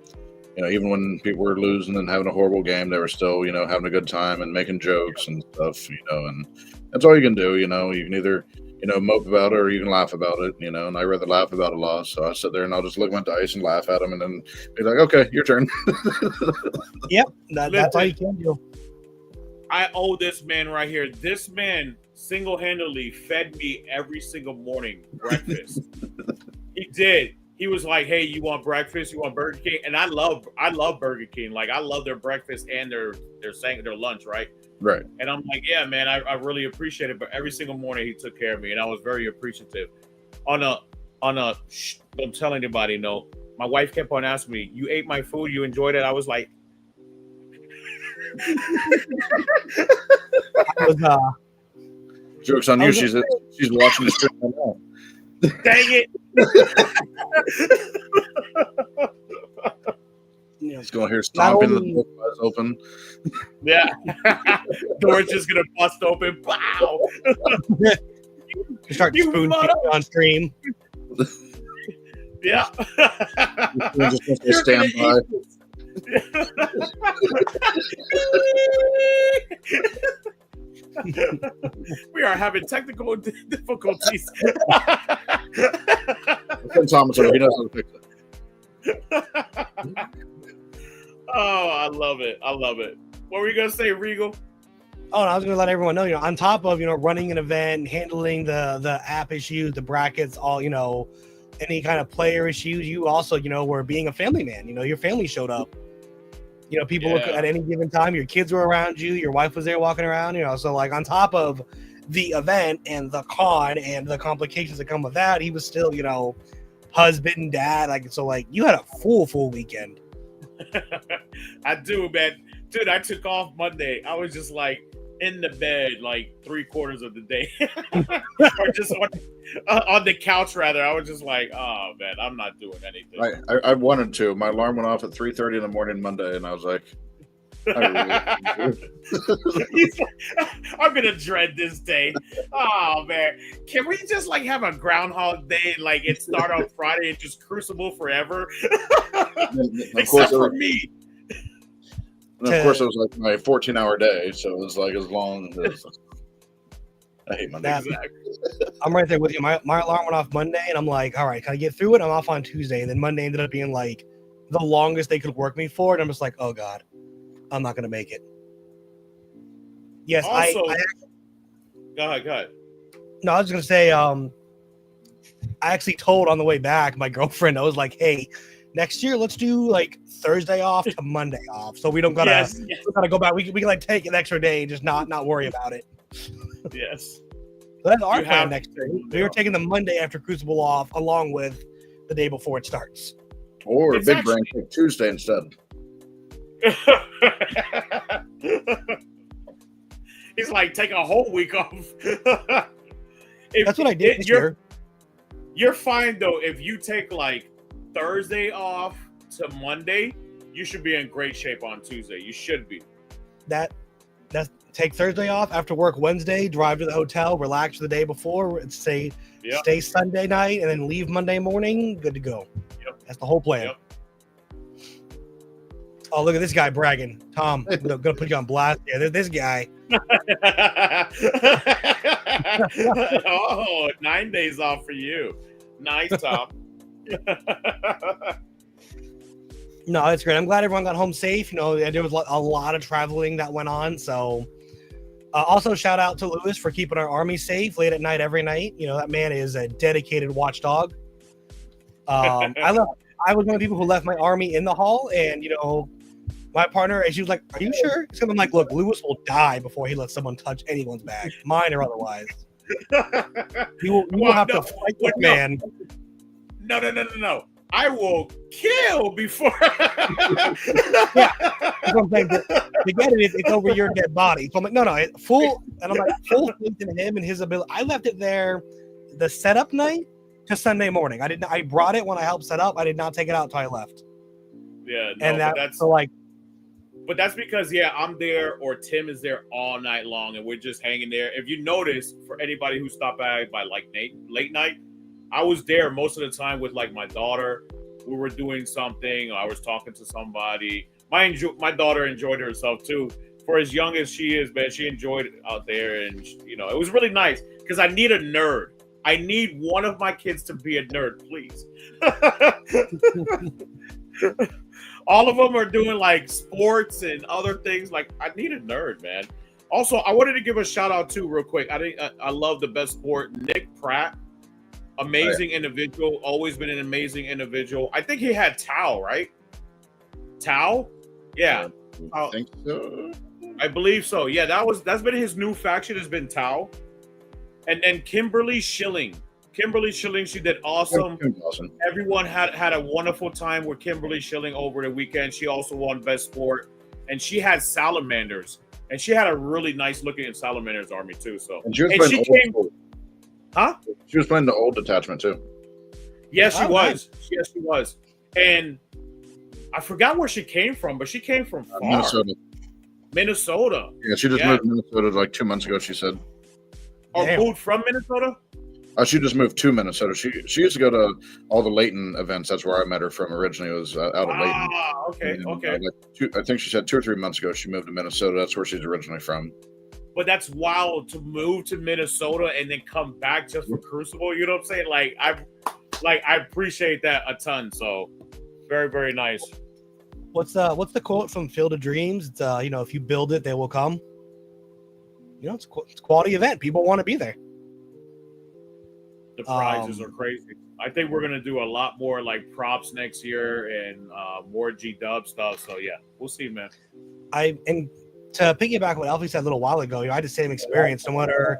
Even when people were losing and having a horrible game, they were still, having a good time and making jokes and stuff, and that's all you can do. You can either mope about it or you can laugh about it, and I rather laugh about a loss. So I sit there and I'll just look at my dice and laugh at them and then be like, okay, your turn. Yep, that's all you can do. I owe this man right here. This man single-handedly fed me every single morning breakfast. He did. He was like, "Hey, you want breakfast? You want Burger King?" And I love Burger King. Like, I love their breakfast and their lunch, right? Right. And I'm like, "Yeah, man, I really appreciate it." But every single morning he took care of me, and I was very appreciative. On a don't tell anybody. No, my wife kept on asking me, "You ate my food? You enjoyed it?" I was like, "Joke's on you." She's watching the stream right now. Dang it! He's going here stomping the book eyes open. Yeah, door's just gonna bust open. Wow! Start spoon on stream. Yeah. Just going to stand by. We are having technical difficulties. Thomas, he knows how to fix it. Oh, I love it. I love it. What were you gonna say, Regal? Oh, and I was going to let everyone know, on top of, running an event, handling the app issues, the brackets, all, any kind of player issues, you also, were being a family man. Your family showed up. People look at any given time, your kids were around you, your wife was there walking around, so like on top of the event and the con and the complications that come with that, he was still, husband, dad, you had a full weekend. I do, man. Dude, I took off Monday. I was just like in the bed like 3/4 of the day. Or just on the couch rather. I was just like, oh man, I'm not doing anything. I wanted to. My alarm went off at 3:30 in the morning Monday, and I was like, I'm gonna dread this day. Oh man, can we just like have a Groundhog Day? Like it start on Friday and just Crucible forever, except for me. And of course, it was like my 14-hour day, so it was like as long as I hate Monday. Exactly. I'm right there with you. My alarm went off Monday, and I'm like, all right, can I get through it? I'm off on Tuesday, and then Monday ended up being like the longest they could work me for, and I'm just like, oh god, I'm not gonna make it. Yes, also, go ahead. No, I was gonna say, I actually told on the way back my girlfriend, I was like, hey, next year let's do like Thursday off to Monday off, so we don't gotta we gotta go back. We can like take an extra day, just not worry about it. Yes. So that's our plan next year. We were taking the Monday after Crucible off, along with the day before it starts. Or Big Brain take Tuesday instead. He's like, take a whole week off. That's what I did this year. You're fine though. If you take like Thursday off to Monday, you should be in great shape on Tuesday. You should be. That's take Thursday off after work Wednesday, drive to the hotel, relax the day before, stay Sunday night, and then leave Monday morning. Good to go. Yep. That's the whole plan. Yep. Oh, look at this guy bragging. Tom, I'm going to put you on blast. Yeah, there's this guy. Oh, 9 days off for you. Nice, Tom. No, it's great. I'm glad everyone got home safe. There was a lot of traveling that went on. So also shout out to Lewis for keeping our army safe late at night every night. That man is a dedicated watchdog. I was one of the people who left my army in the hall, and my partner, and she was like, "Are you sure?" So I'm like, "Look, Lewis will die before he lets someone touch anyone's bag, mine or otherwise. You will have to fight this man." No. I will kill before. Yeah, that's what I'm saying. To get it, it's over your dead body. So I'm like, no, full faith in him and his ability. I left it there the setup night to Sunday morning. I brought it when I helped set up. I did not take it out until I left. Yeah, no, and but that's because I'm there or Tim is there all night long and we're just hanging there. If you notice, for anybody who stopped by like late night, I was there most of the time with like my daughter. We were doing something. I was talking to somebody. My daughter enjoyed herself too. for as young as she is, man, she enjoyed it out there, and you know, it was really nice because I need a nerd. I need one of my kids to be a nerd, please. All of them are doing like sports and other things. Like, I need a nerd, man. Also, I wanted to give a shout out too, real quick. I love the best sport, Nick Pratt. Amazing individual, always been an amazing individual. I think he had Tau, right? Tau? Yeah. I think so. I believe so. Yeah, that's been his new faction, has been Tau. And then Kimberly Schilling. Kimberly Schilling, she did awesome. Awesome. Everyone had a wonderful time with Kimberly Schilling over the weekend. She also won Best Sport. And she had salamanders. And she had a really nice looking salamanders army too. So and she was playing Huh? She was playing the old detachment too. Yes, she was. Yes, she was. And I forgot where she came from, but she came from far. Minnesota. Yeah, she just moved to Minnesota like 2 months ago, she said. Or moved from Minnesota? She just moved to Minnesota. She used to go to all the Layton events. That's where I met her from originally. It was out of Layton. Ah, okay, okay. I think she said 2 or 3 months ago she moved to Minnesota. That's where she's originally from. But that's wild to move to Minnesota and then come back just for Crucible. You know what I'm saying? I appreciate that a ton. So very, very nice. What's the quote from Field of Dreams? It's if you build it, they will come. You know, it's a quality event. People want to be there. The prizes are crazy. I think we're gonna do a lot more like props next year and more G-Dub stuff. So yeah, we'll see, man. And to piggyback what Elfy said a little while ago, I had the same experience. No matter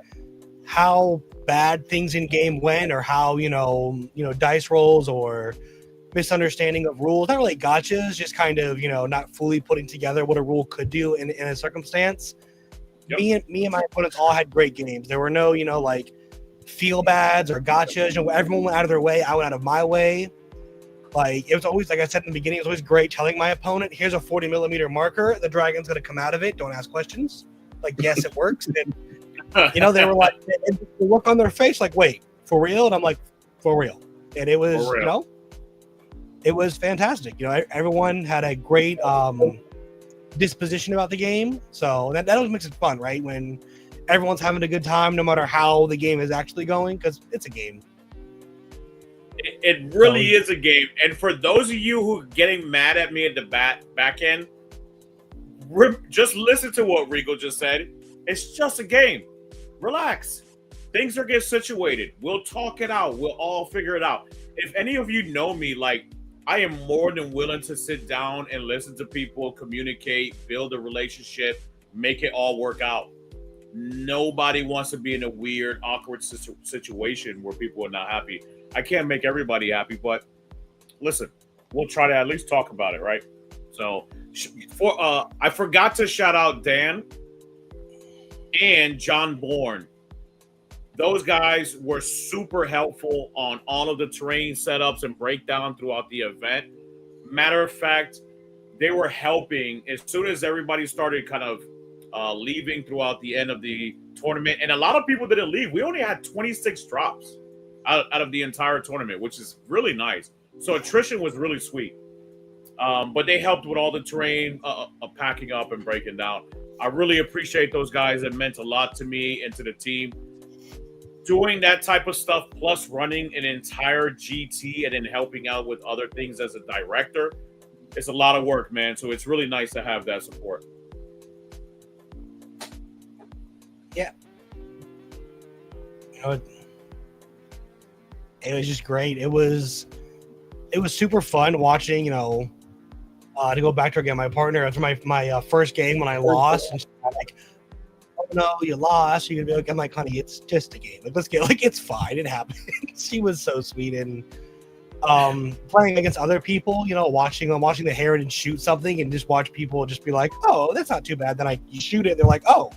how bad things in game went, or how dice rolls or misunderstanding of rules, not really gotchas, just kind of not fully putting together what a rule could do in a circumstance. Yep. Me and my opponents all had great games. There were no like feel bads or gotchas. Everyone went out of their way. I went out of my way. Like, it was always, like I said in the beginning, it was always great telling my opponent, here's a 40 millimeter marker. The dragon's going to come out of it. Don't ask questions. Like, yes, it works. And, they were like, the look on their face, like, wait, for real? And I'm like, for real. And it was, it was fantastic. Everyone had a great disposition about the game. So that always makes it fun, right? When everyone's having a good time, no matter how the game is actually going, because it's a game. It really is a game. And for those of you who are getting mad at me at the back end, just listen to what Regal just said. It's just a game. Relax. Things are getting situated. We'll talk it out. We'll all figure it out. If any of you know me, like, I am more than willing to sit down and listen to people, communicate, build a relationship, make it all work out. Nobody wants to be in a weird, awkward situation where people are not happy. I can't make everybody happy, but listen, we'll try to at least talk about it, right? So, I forgot to shout out Dan and John Bourne. Those guys were super helpful on all of the terrain setups and breakdown throughout the event. Matter of fact, they were helping as soon as everybody started kind of leaving throughout the end of the tournament. And a lot of people didn't leave. We only had 26 drops out of the entire tournament, which is really nice. So attrition was really sweet. But they helped with all the terrain, packing up and breaking down. I really appreciate those guys. It meant a lot to me and to the team. Doing that type of stuff, plus running an entire GT and then helping out with other things as a director, it's a lot of work, man. So it's really nice to have that support. Yeah. It was just great. It was super fun watching, to go back to again, my partner after my first game when I lost, and she's like, oh no, you lost. You're gonna be like, I'm like, honey, it's just a game. Like, let's get, like, it's fine. It happened. She was so sweet. And playing against other people, watching the Heritage shoot something and just watch people just be like, oh, that's not too bad. Then you shoot it, and they're like, oh,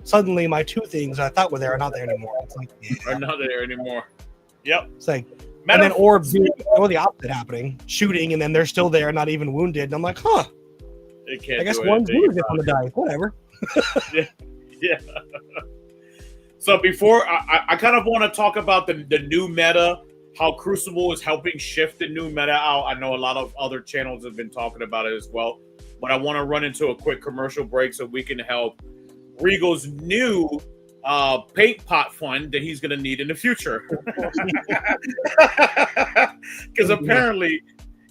suddenly my two things I thought were there are not there anymore. It's like, yeah. Are not there anymore. Yep. It's like, and then or the opposite happening, shooting, and then they're still there, not even wounded. And I'm like, huh. I guess one's wounded on the dice. Whatever. Yeah. So before I kind of want to talk about the new meta how Crucible is helping shift the new meta out. I know a lot of other channels have been talking about it as well, but I want to run into a quick commercial break so we can help Regal's new paint pot fund that he's going to need in the future. Because apparently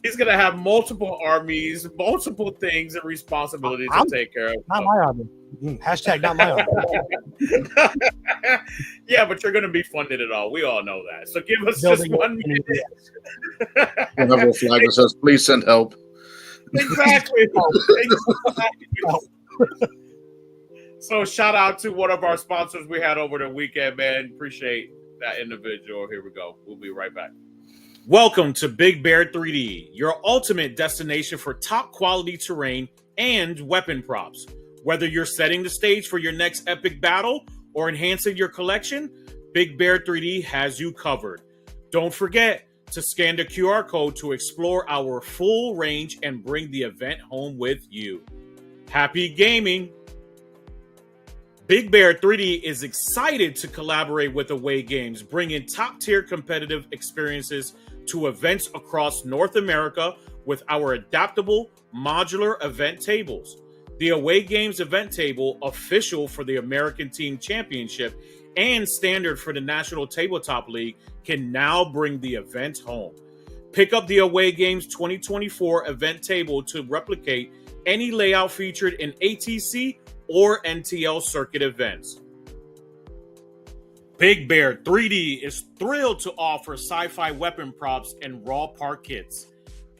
he's going to have multiple armies, multiple things and responsibilities to take care of. Not my army. Hashtag not my army. Yeah, but you're going to be funded it all. We all know that. So give us just 1 minute. We'll have a little flag that says, please send help. Exactly. So shout out to one of our sponsors we had over the weekend, man. Appreciate that individual. Here we go. We'll be right back. Welcome to Big Bear 3D, your ultimate destination for top quality terrain and weapon props. Whether you're setting the stage for your next epic battle or enhancing your collection, Big Bear 3D has you covered. Don't forget to scan the QR code to explore our full range and bring the event home with you. Happy gaming! Big Bear 3D is excited to collaborate with Away Games, bringing top-tier competitive experiences to events across North America with our adaptable modular event tables. The Away Games event table, official for the American Team Championship and standard for the National Tabletop League, can now bring the event home. Pick up the Away Games 2024 event table to replicate any layout featured in ATC or NTL circuit events. Big Bear 3D is thrilled to offer sci-fi weapon props and raw part kits,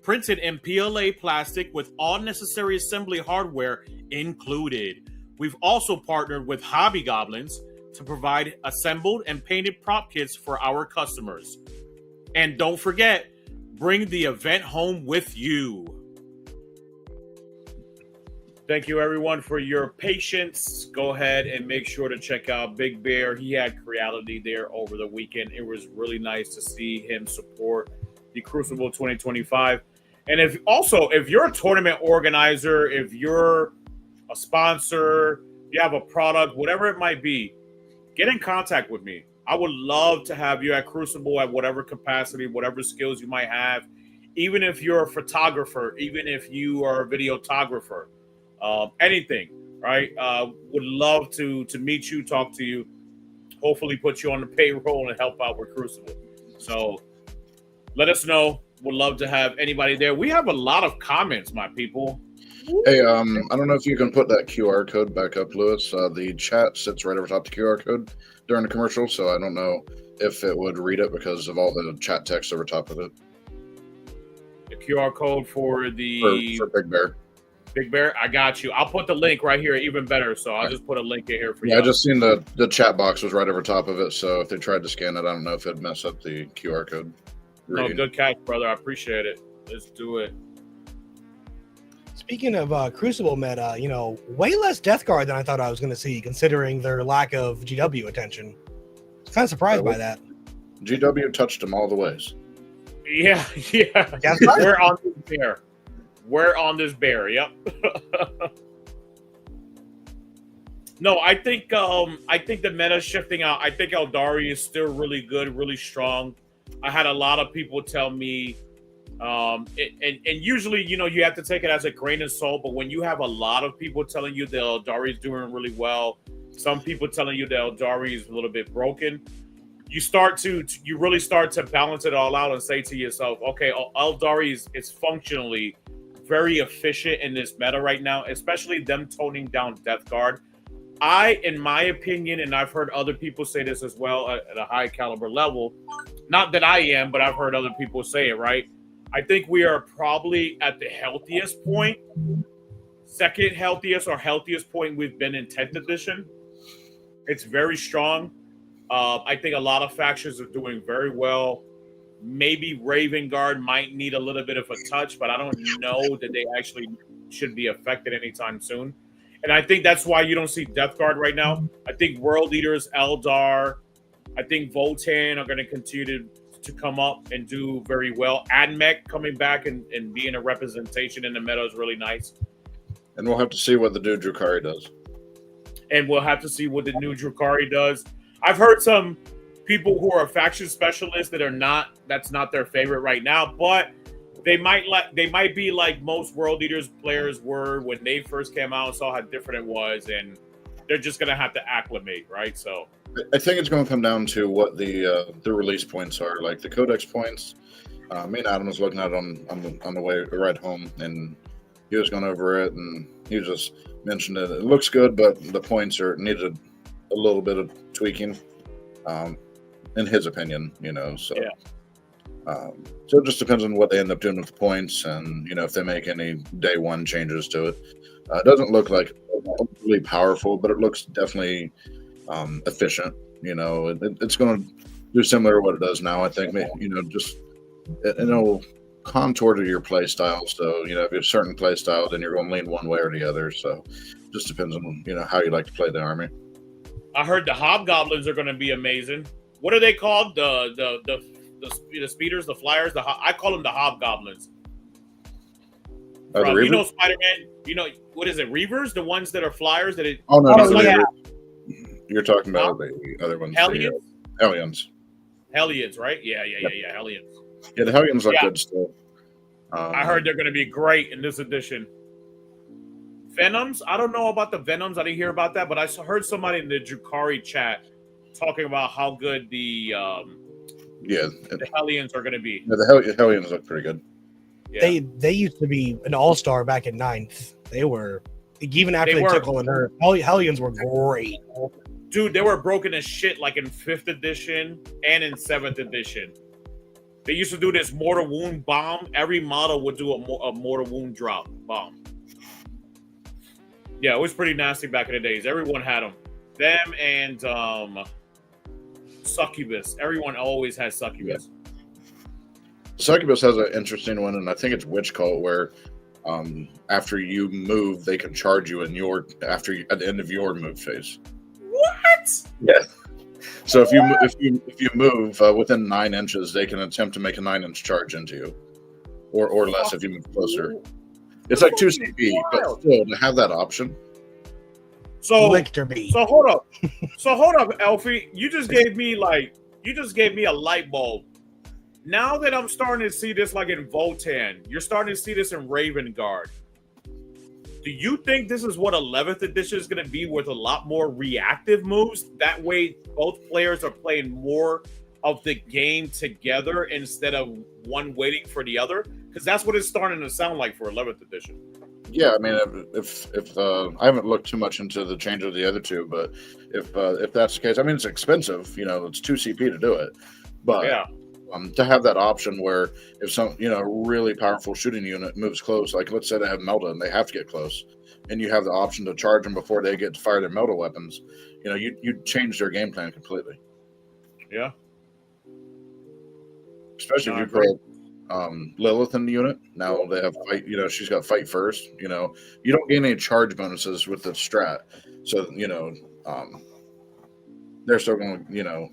printed in PLA plastic with all necessary assembly hardware included. We've also partnered with Hobby Goblins to provide assembled and painted prop kits for our customers. And don't forget, bring the event home with you. Thank you, everyone, for your patience. Go ahead and make sure to check out Big Bear. He had Creality there over the weekend. It was really nice to see him support the Crucible 2025. And if you're a tournament organizer, if you're a sponsor, you have a product, whatever it might be, get in contact with me. I would love to have you at Crucible at whatever capacity, whatever skills you might have. Even if you're a photographer, even if you are a videographer. Anything, right? Would love to meet you, talk to you, hopefully put you on the payroll and help out with Crucible. So let us know. Would love to have anybody there. We have a lot of comments, my people. Hey, I don't know if you can put that QR code back up, Lewis. The chat sits right over top the QR code during the commercial, so I don't know if it would read it because of all the chat text over top of it. The QR code for Big Bear. Big Bear, I got you. I'll put the link right here, even better. So I'll just put a link in here for you. Yeah, I just seen the chat box was right over top of it. So if they tried to scan it, I don't know if it'd mess up the QR code. No, good catch, brother. I appreciate it. Let's do it. Speaking of Crucible meta, way less Death Guard than I thought I was going to see, considering their lack of GW attention. I was kind of surprised by that. GW touched them all the ways. Yeah. We're on this bear. We're on this bear. Yep. No, I think the meta is shifting out. I think Eldari is still really good, really strong. I had a lot of people tell me, and usually, you have to take it as a grain of salt. But when you have a lot of people telling you that Eldari is doing really well, some people telling you that Eldari is a little bit broken, you really start to balance it all out and say to yourself, okay, Eldari is functionally very efficient in this meta right now, especially them toning down Death Guard. In my opinion, and I've heard other people say this as well at a high caliber level, not that I am, but I've heard other people say it, right? I think we are probably at the healthiest point, second healthiest or healthiest point we've been in 10th edition. It's very strong. I think a lot of factions are doing very well. Maybe Raven Guard might need a little bit of a touch, but I don't know that they actually should be affected anytime soon. And I think that's why you don't see Death Guard right now. I think World Eaters, Eldar, I think Votan are going to continue to come up and do very well. Admech coming back and being a representation in the meta is really nice. And we'll have to see what the new Drukhari does. And we'll have to see what the new Drukhari does. I've heard some people who are faction specialists that's not their favorite right now, but they might be like most World Eaters players were when they first came out and saw how different it was, and they're just gonna have to acclimate, right? So I think it's going to come down to what the release points are, like the codex points. Me and Adam was looking at it on the way right home, and he was going over it, and he just mentioned it. It looks good, but the points needed a little bit of tweaking, in his opinion. So. Yeah. So it just depends on what they end up doing with the points, and if they make any day one changes to it. It doesn't look like really powerful, but it looks definitely efficient. It's going to do similar to what it does now. I think just it'll contour to your play style. So if you have a certain play style, then you're going to lean one way or the other. So it just depends on how you like to play the army. I heard the hobgoblins are going to be amazing. What are they called? The speeders, the flyers. I call them the hobgoblins. The Spider-Man. What is it? Reavers, the ones that are flyers. Yeah. You're talking about the other ones. Hellions. Hellions. Hellions, right? Yeah. Hellions. Yeah, the Hellions look good still. I heard they're going to be great in this edition. Venoms. I don't know about the Venoms. I didn't hear about that, but I heard somebody in the Drukari chat talking about how good the Hellions are going to be. Yeah, the Hellions look pretty good. Yeah. They used to be an all-star back in 9th. They were, even after they took all the nerf, Hellions were great. Dude, they were broken as shit like in 5th edition and in 7th edition. They used to do this mortal wound bomb. Every model would do a mortal wound drop bomb. Yeah, it was pretty nasty back in the days. Everyone had them. Them and Succubus. Everyone always has Succubus. Yeah. Succubus has an interesting one, and I think it's Witch Cult, where after you move, they can charge you at the end of your move phase. What? Yeah. So if you move within 9 inches, they can attempt to make a 9-inch charge into you, or less if you move closer. It's like 2 CP, but still to have that option. So hold up, Elfy. You just gave me a light bulb. Now that I'm starting to see this like in Votan, you're starting to see this in Raven Guard. Do you think this is what 11th edition is going to be, with a lot more reactive moves? That way, both players are playing more of the game together instead of one waiting for the other? Because that's what it's starting to sound like for 11th edition. Yeah, I mean, if I haven't looked too much into the change of the other two, but if that's the case, I mean, it's expensive. It's 2 CP to do it, but yeah. To have that option where if some really powerful shooting unit moves close, like let's say they have Melta and they have to get close, and you have the option to charge them before they get to fire their Melta weapons, you change their game plan completely. Yeah. Especially if you put Lilith in the unit. Now they have fight. She's got fight first. You don't gain any charge bonuses with the strat, so they're still going to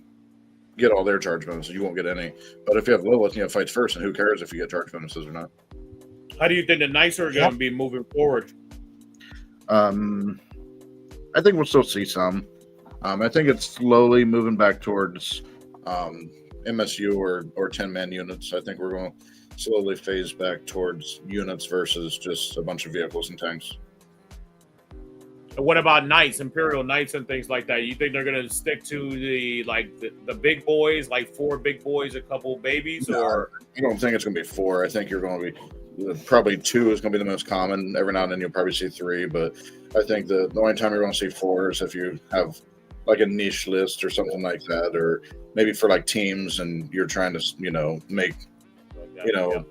get all their charge bonuses. You won't get any. But if you have Lilith, fights first, and who cares if you get charge bonuses or not? How do you think the Knights are going to be moving forward? I think we'll still see some. I think it's slowly moving back towards MSU or 10-man units. I think we're going to slowly phase back towards units versus just a bunch of vehicles and tanks. What about Knights, Imperial Knights, and things like that? You think they're going to stick to the big boys, like 4 big boys, a couple babies, or? I don't think it's going to be 4. I think you're going to be probably 2 is going to be the most common. Every now and then you'll probably see 3, but I think the only time you're going to see 4 is if you have like a niche list or something like that, or maybe for like teams and you're trying to make a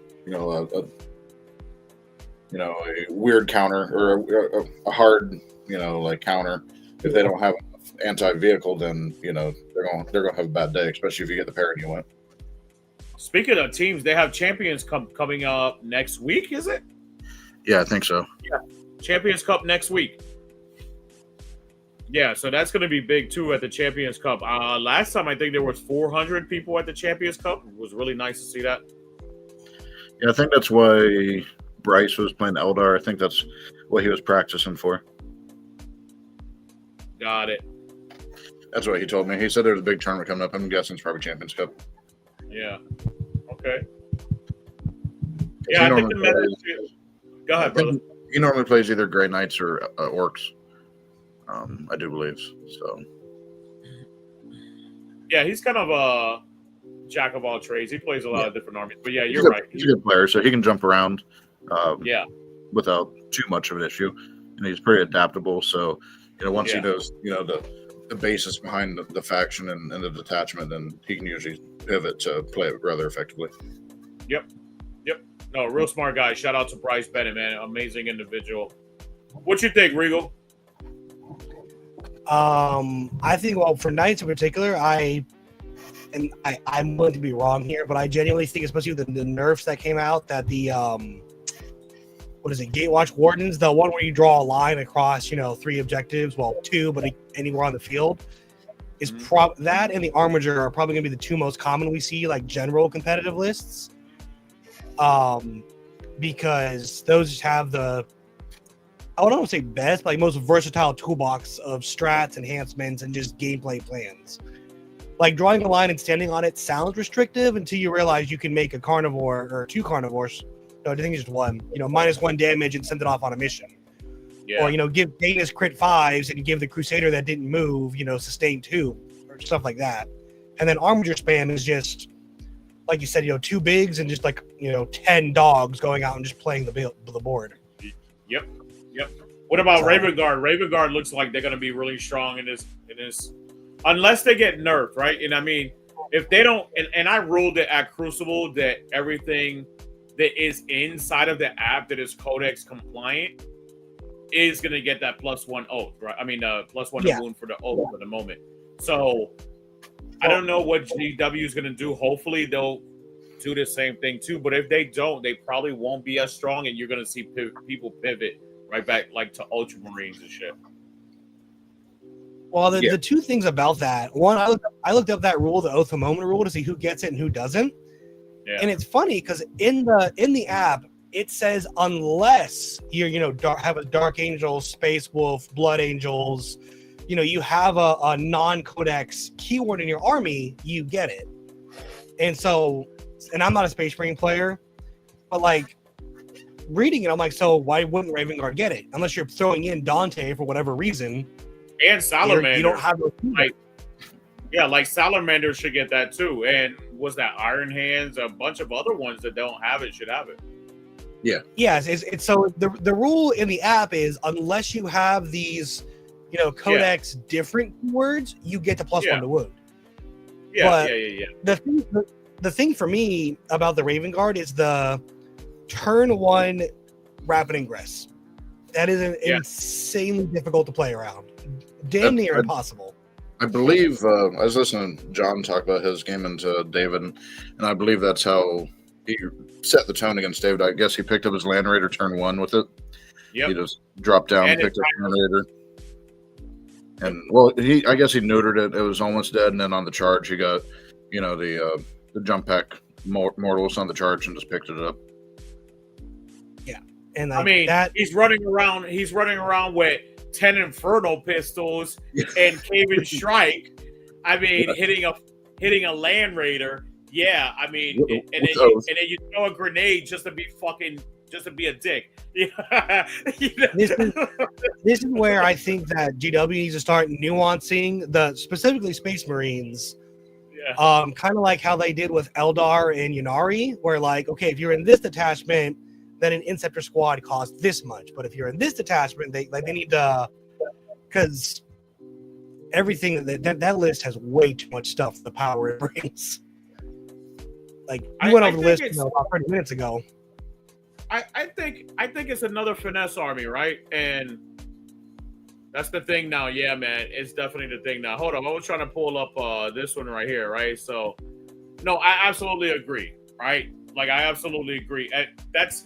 weird counter or a hard counter. If they don't have anti-vehicle, then they're going to have a bad day, especially if you get the pairing you want. Speaking of teams, they have Champions Cup coming up next week, is it? Yeah, I think so. Yeah, Champions Cup next week. Yeah, so that's going to be big too at the Champions Cup. Last time I think there was 400 people at the Champions Cup. It was really nice to see that. Yeah, I think that's why Bryce was playing Eldar. I think that's what he was practicing for. Got it. That's what he told me. He said there's a big tournament coming up. I'm guessing it's probably Champions Cup. Yeah. Okay. Yeah, I think the meta is... Go ahead, brother. He normally plays either Grey Knights or Orcs. I do believe so. Yeah, he's kind of a jack of all trades. He plays a lot of different armies. But yeah, you're right. He's a good player, so he can jump around without too much of an issue. And he's pretty adaptable. So, once he knows, the basis behind the faction and the detachment, then he can usually pivot to play it rather effectively. Yep. No, real smart guy. Shout out to Bryce Bennett, man. Amazing individual. What you think, Regal? I think, well, for Knights in particular, I'm going to be wrong here, but I genuinely think, especially with the nerfs that came out, that the Gatewatch Wardens, the one where you draw a line across, 3 objectives, well, 2, but anywhere on the field, is that and the Armiger are probably going to be the 2 most common we see, like general competitive lists, because those just have the, I don't want to say best, but like most versatile toolbox of strats, enhancements, and just gameplay plans. Like drawing a line and standing on it sounds restrictive until you realize you can make a carnivore or 2 carnivores. No, I think it's just 1. -1 damage and send it off on a mission. Yeah. Or give Dana's crit 5s and give the Crusader that didn't move, sustain 2 or stuff like that. And then Armiger spam is just, like you said, 2 bigs and just 10 dogs going out and just playing the board. Yep. What about Raven Guard? Raven Guard looks like they're going to be really strong in this, unless they get nerfed, right? And I mean, if they don't, and I ruled it at Crucible that everything that is inside of the app that is Codex compliant is going to get that +1 oath, right? I mean, +1 wound for the oath for the moment. So I don't know what GW is going to do. Hopefully they'll do the same thing too. But if they don't, they probably won't be as strong, and you're going to see people pivot right back to Ultramarines and shit. Well, the 2 things about that. One, I looked up that rule, the Oath of Moment rule, to see who gets it and who doesn't. Yeah. And it's funny because in the app it says unless you have a Dark Angel, Space Wolf, Blood Angels, you have a non-codex keyword in your army, you get it. And so, and I'm not a Space Marine player, but reading it, I'm like, so why wouldn't Raven Guard get it? Unless you're throwing in Dante for whatever reason. And Salamander. You don't have Salamander should get that too. And was that Iron Hands? A bunch of other ones that don't have it should have it. Yeah. Yes. It's so the rule in the app is unless you have these, codex different words, you get the +1 to wound. Yeah. The thing for me about the Raven Guard is the turn 1 rapid ingress. That is insanely difficult to play around. Damn near impossible. I believe I was listening to John talk about his game into David, and I believe that's how he set the tone against David. I guess he picked up his Land Raider turn 1 with it. Yep. He just dropped down, and picked up Land Raider. And I guess he neutered it. It was almost dead, and then on the charge he got, the jump pack mortals on the charge and just picked it up. Yeah. And he's running around with 10 Inferno pistols and Cave-in Strike. Hitting a Land Raider. Yeah, and then you throw a grenade just to be a dick. This is where I think that GW needs to start nuancing specifically Space Marines. Yeah. Kind of like how they did with Eldar and Yunari, where okay, if you're in this detachment, then an Inceptor squad costs this much. But if you're in this detachment, they need to, because everything that list has way too much stuff. The power it brings. You went over the list about 30 minutes ago. I think it's another finesse army, right? And that's the thing now. Yeah, man, it's definitely the thing now. Hold on, I was trying to pull up this one right here, right? So, no, I absolutely agree, right? I absolutely agree. That's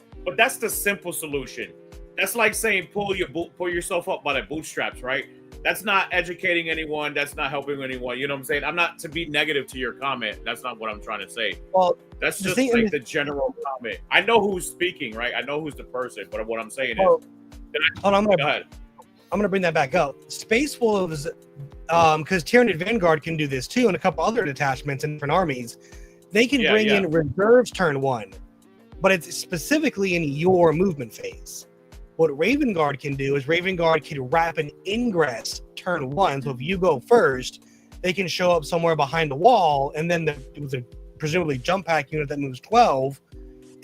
the simple solution. That's like saying pull yourself up by the bootstraps, right? That's not educating anyone. That's not helping anyone. You know what I'm saying? I'm not to be negative to your comment. That's not what I'm trying to say. Well, that's just the general comment. I know who's speaking, right? I know who's the person, but what I'm saying is, hold on, I'm gonna bring that back up. Space Wolves because Tyranid Vanguard can do this too, and a couple other detachments in different armies. They can bring in reserves turn 1, but it's specifically in your movement phase. What Raven Guard can do is Raven Guard can wrap an ingress turn 1. So if you go first, they can show up somewhere behind the wall, and then with a presumably jump pack unit that moves 12,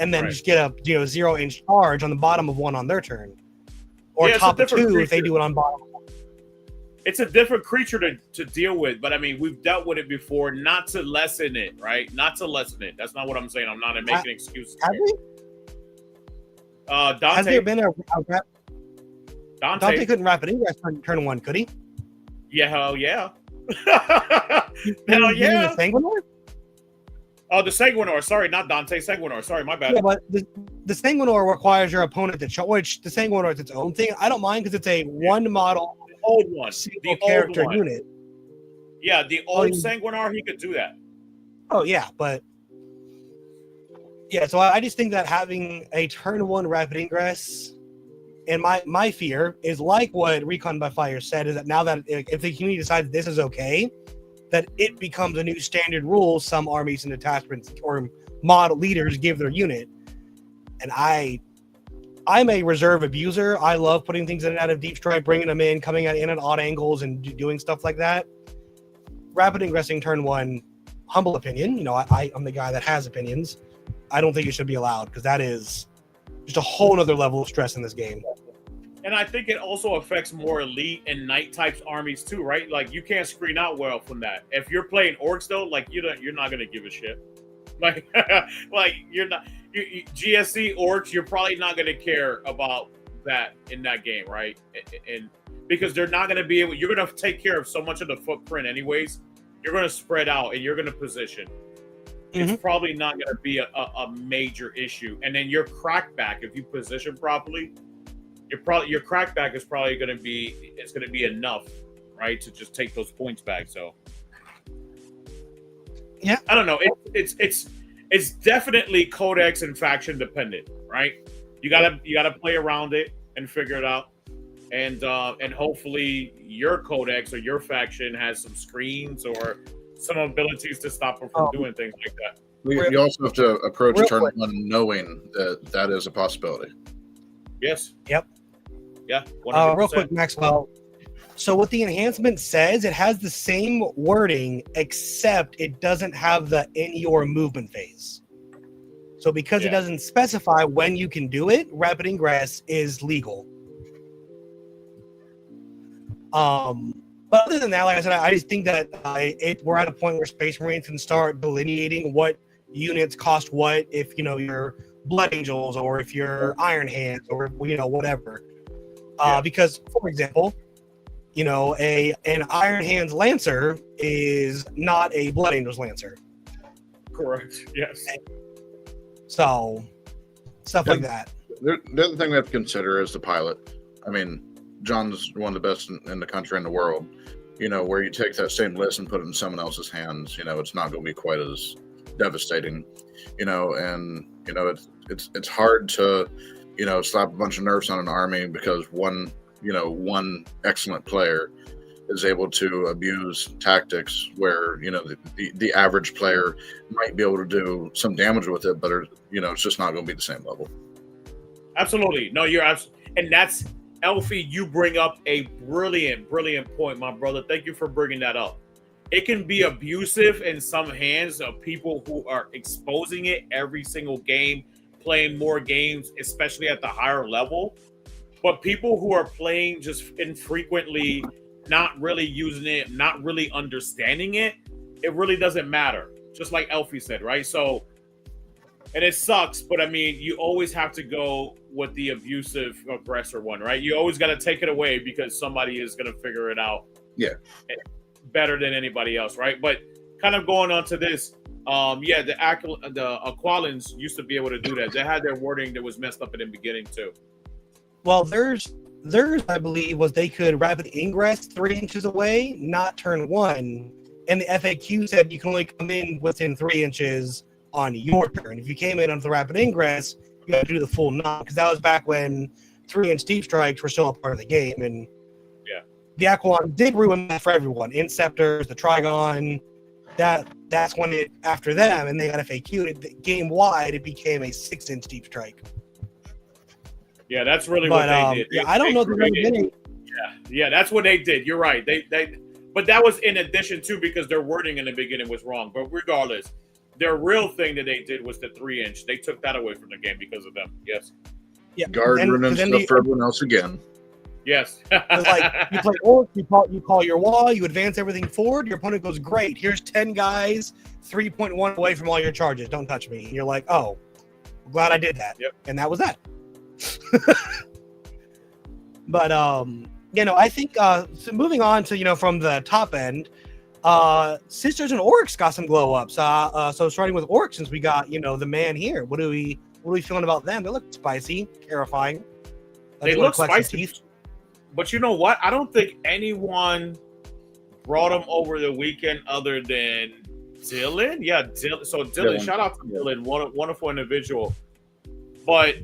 and then just get a 0-inch charge on the bottom of 1 on their turn, or top of 2 creature. If they do it on bottom. It's a different creature to deal with, but I mean, we've dealt with it before. Not to lessen it, right? Not to lessen it. That's not what I'm saying. I'm not making excuses. Have we? Dante. Has there been a Dante couldn't wrap an ingress turn 1, could he? Yeah, hell yeah. Hell yeah. The Sanguinor? Oh, the Sanguinor. Sorry, not Dante. Sanguinor. Sorry, my bad. Yeah, but the Sanguinor requires your opponent to show, which the Sanguinor is its own thing. I don't mind because it's a one model, old one, the character old one. unit. Yeah, the old Sanguinor, he could do that. Oh yeah, but yeah. So I just think that having a turn 1 rapid ingress, and my fear is like what Recon by Fire said, is that now that if the community decides this is okay, that it becomes a new standard rule some armies and detachments or model leaders give their unit. And I'm a reserve abuser. I love putting things in and out of deep strike, bringing them in, coming in at odd angles, and doing stuff like that. Rapid ingressing turn 1, humble opinion. I'm the guy that has opinions. I don't think it should be allowed, because that is just a whole nother level of stress in this game. And I think it also affects more elite and knight types armies too, right? Like, you can't screen out well from that. If you're playing orcs though, like you're not gonna give a shit. Like, you're not GSC orcs. You're probably not gonna care about that in that game, right? And because they're not gonna be able. You're gonna take care of so much of the footprint anyways. You're gonna spread out and you're gonna position. It's probably not gonna be a major issue. And then your crackback, if you position properly, your crackback is probably going to be enough, right, to just take those points back. So yeah, I don't know. It's definitely codex and faction dependent, right? You gotta play around it and figure it out, and hopefully your codex or your faction has some screens or some abilities to stop them from doing things like that. You also have to approach turn 1 knowing that is a possibility. Yes. Yep. Yeah. Real quick, Maxwell. So what the enhancement says, it has the same wording, except it doesn't have the in your movement phase. So because it doesn't specify when you can do it, rapid ingress is legal. But other than that, like I said, I just think that we're at a point where Space Marines can start delineating what units cost what, if you're Blood Angels or if you're Iron Hands or whatever. Because, for example, an Iron Hands Lancer is not a Blood Angels Lancer. Correct. Yes. So stuff like that. The other thing we have to consider is the pilot. I mean, John's one of the best in the country and the world. Where you take that same list and put it in someone else's hands, it's not going to be quite as devastating. It's hard to slap a bunch of nerfs on an army because one excellent player is able to abuse tactics where the average player might be able to do some damage with it, but it's just not going to be the same level. Absolutely. No, you're absolutely, and that's Elfy. You bring up a brilliant point, my brother. Thank you for bringing that up. It can be abusive in some hands of people who are exposing it every single game, playing more games, especially at the higher level. But people who are playing just infrequently, not really using it, not really understanding it, it really doesn't matter. Just like Elfy said, right? So, and it sucks, but I mean, you always have to go with the abusive aggressor one, right? You always got to take it away because somebody is going to figure it out. Yeah. Better than anybody else, right? But kind of going on to this, the Aqualans used to be able to do that. They had their wording that was messed up in the beginning too. Well, theirs, I believe, was they could rapid ingress 3 inches away, not turn 1. And the FAQ said you can only come in within 3 inches on your turn. If you came in on the rapid ingress, you had to do the full knock, because that was back when 3-inch deep strikes were still a part of the game. And the Aquilon did ruin that for everyone. Inceptors, the Trigon, that's when it, after them, and they got FAQ'd, game wide, it became a 6-inch deep strike. Yeah, that's really what they did. Yeah, I don't know if there's ever been any. Yeah, that's what they did. You're right. But that was in addition to, because their wording in the beginning was wrong. But regardless, their real thing that they did was the 3-inch. They took that away from the game because of them. Yes. Yeah. Guard running stuff for everyone else again. Yes. It's like you play Orc, you call your wall, you advance everything forward. Your opponent goes, great. Here's 10 guys, 3.1 away from all your charges. Don't touch me. And you're like, oh, I'm glad I did that. Yep. And that was that. But I think so moving on to from the top end, Sisters and Orcs got some glow ups. So starting with Orcs, since we got the man here, what are we feeling about them? They look spicy, terrifying. They look spicy. But you know what? I don't think anyone brought them over the weekend other than Dylan. Yeah, Dylan. So Dylan, shout out to Dylan, wonderful individual. But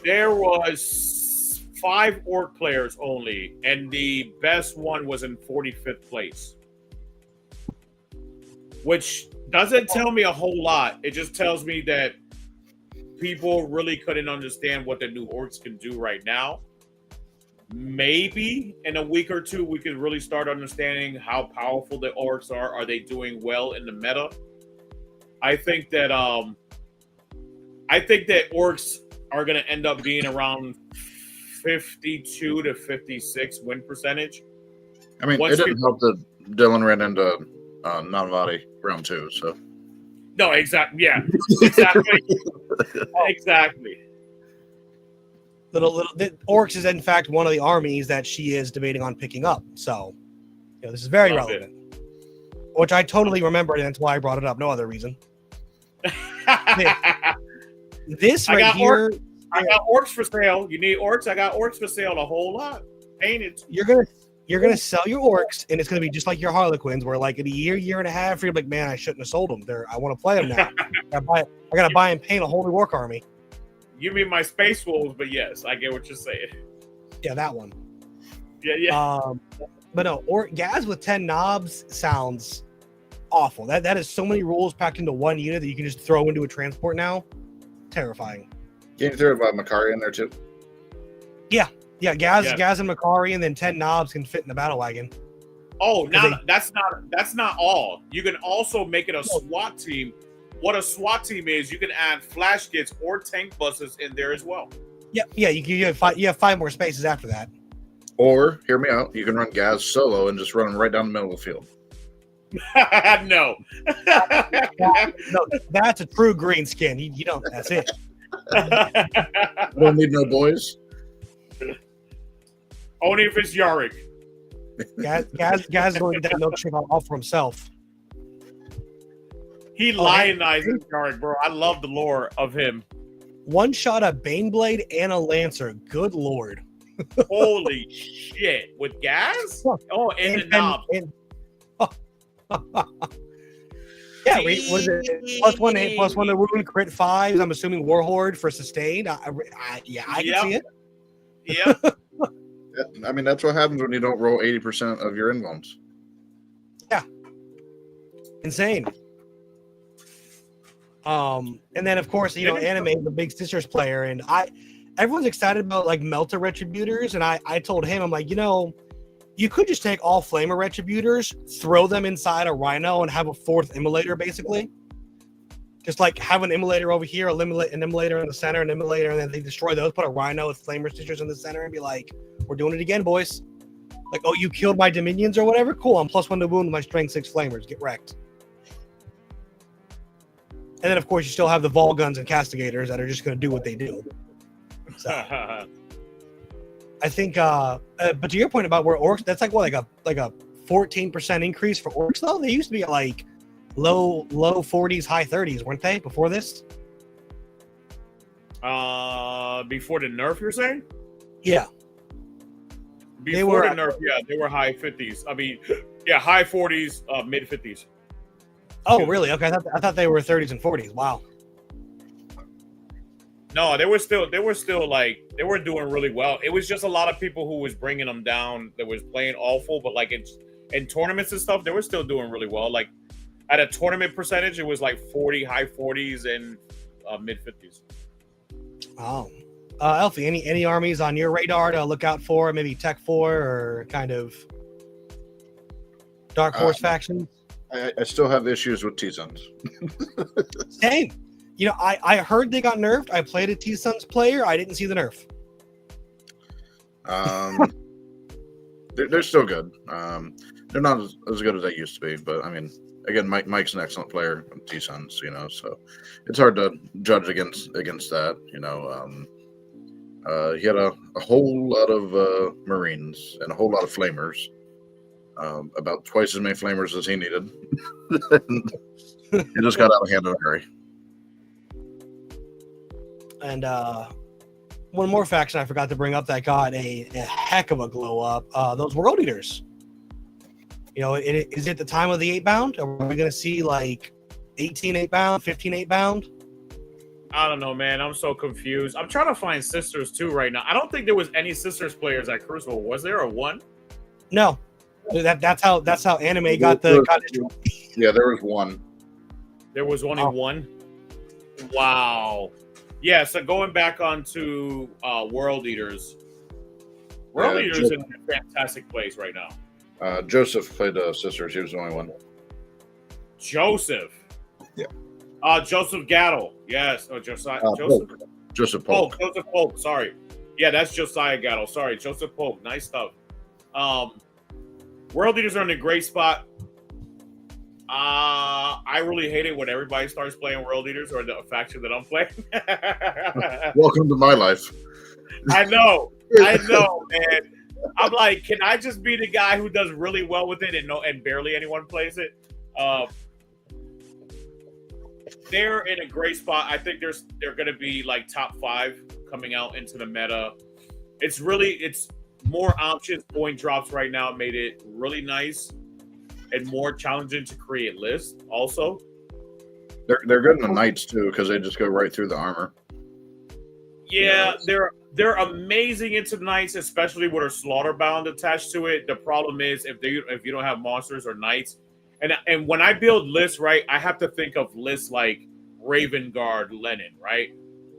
there was 5 Orc players only, and the best one was in 45th place. Which doesn't tell me a whole lot. It just tells me that people really couldn't understand what the new Orcs can do right now. Maybe in a week or two, we could really start understanding how powerful the Orcs are. Are they doing well in the meta? I think that Orcs are going to end up being around 52 to 56 win percentage. I mean, it didn't help that Dylan ran into Nanavati round 2, so. No, exactly. Yeah, exactly. Exactly. The Orcs is in fact one of the armies that she is debating on picking up. So, this is very relevant. Which I totally remember, and that's why I brought it up. No other reason. This right here. I got Orcs for sale. You need Orcs? I got Orcs for sale a whole lot. Painted. You're gonna sell your Orcs, and it's gonna be just like your Harlequins, where like in a year and a half, you're like, man, I shouldn't have sold them. I want to play them now. I gotta buy and paint a whole new Orc army. You mean my Space Wolves, but yes, I get what you're saying. Yeah, that one. Yeah. But no, Gaz with 10 knobs sounds awful. That is so many rules packed into one unit that you can just throw into a transport now. Terrifying. Can you throw Makari in there too? Yeah, Gaz and Makari, and then 10 knobs can fit in the battle wagon. Oh, that's not all. You can also make it a SWAT team. What a SWAT team is, you can add flash kits or tank buses in there as well. Yeah. You have 5 more spaces after that. Or, hear me out, you can run Gaz solo and just run him right down the middle of the field. No. No, that's a true green skin. You don't. That's it. Don't need no boys. Only if it's Yarick. Gaz is going to get that milkshake all for himself. He lionizes Yarick, bro. I love the lore of him. One shot a Baneblade and a Lancer. Good lord. Holy shit. With Gaz? Oh, and the knob. Yeah, what is it? +1 hit, +1 to wound, crit 5. I'm assuming Warhorde for sustained. I can see it. Yeah. I mean, that's what happens when you don't roll 80% of your invones. Yeah. Insane. And then of course, Anime is a big Sisters player, and everyone's excited about like Melta Retributors, and I told him, I'm like, you could just take all Flamer Retributors, throw them inside a Rhino, and have a 4th Immolator, basically. Just like have an Immolator over here, an Immolator in the center, an Immolator, and then they destroy those, put a Rhino with Flamer Sisters in the center, and be like, we're doing it again, boys. Like, oh, you killed my Dominions or whatever? Cool, I'm +1 to wound with my Strength 6 Flamers. Get wrecked. And then, of course, you still have the Vol Guns and Castigators that are just going to do what they do. So, I think, but to your point about where Orcs, that's like what, like a 14% increase for Orcs, though? They used to be at like low 40s, high 30s, weren't they, before this? Before the nerf, you're saying? Yeah. Before the nerf, they were high 50s. I mean, yeah, high 40s, mid 50s. Oh, really? Okay, I thought they were 30s and 40s. Wow. No, they were still like they were doing really well. It was just a lot of people who was bringing them down that was playing awful, but like in tournaments and stuff, they were still doing really well. Like at a tournament percentage, it was like 40, high 40s and mid 50s. Oh, Elfie, any armies on your radar to look out for? Maybe Tech 4 or kind of Dark Horse factions? I still have issues with T-Suns. Same. You know, I heard they got nerfed. I played a T-Suns player. I didn't see the nerf. They're still good. They're not as good as they used to be, but I mean, again, Mike's an excellent player on T-Suns, you know, so it's hard to judge against that, you know. He had a whole lot of Marines and a whole lot of Flamers, about twice as many Flamers as he needed. He just got out of hand in a hurry. And one more faction I forgot to bring up that got a heck of a glow up. Those World Eaters. You know, is it the time of the 8-bound? Are we going to see like 18 8-bound, 15 8-bound? I don't know, man. I'm so confused. I'm trying to find Sisters too right now. I don't think there was any Sisters players at Crucible. Was there a one? No. That's how anime got the. Yeah, there was one. There was only one. Wow. Yeah. So going back onto World Eaters. World Eaters in a fantastic place right now. Joseph played Sisters. He was the only one. Joseph. Yeah. Joseph Gattle. Yes. Oh, Josiah. Joseph Polk. Oh, Joseph Polk. Sorry. Yeah, that's Josiah Gattle. Sorry, Joseph Polk. Nice stuff. World Eaters are in a great spot. I really hate it when everybody starts playing World Eaters or the faction that I'm playing. Welcome to my life. I know, man. I'm like, can I just be the guy who does really well with it and barely anyone plays it? They're in a great spot. I think they're going to be like top 5 coming out into the meta. It's more options, point drops right now made it really nice and more challenging to create lists. Also, they're good in the Knights too because they just go right through the armor. Yeah, they're amazing into Knights, especially with a Slaughter Bound attached to it. The problem is if you don't have monsters or Knights, and when I build lists, right, I have to think of lists like Raven Guard Lenin, right,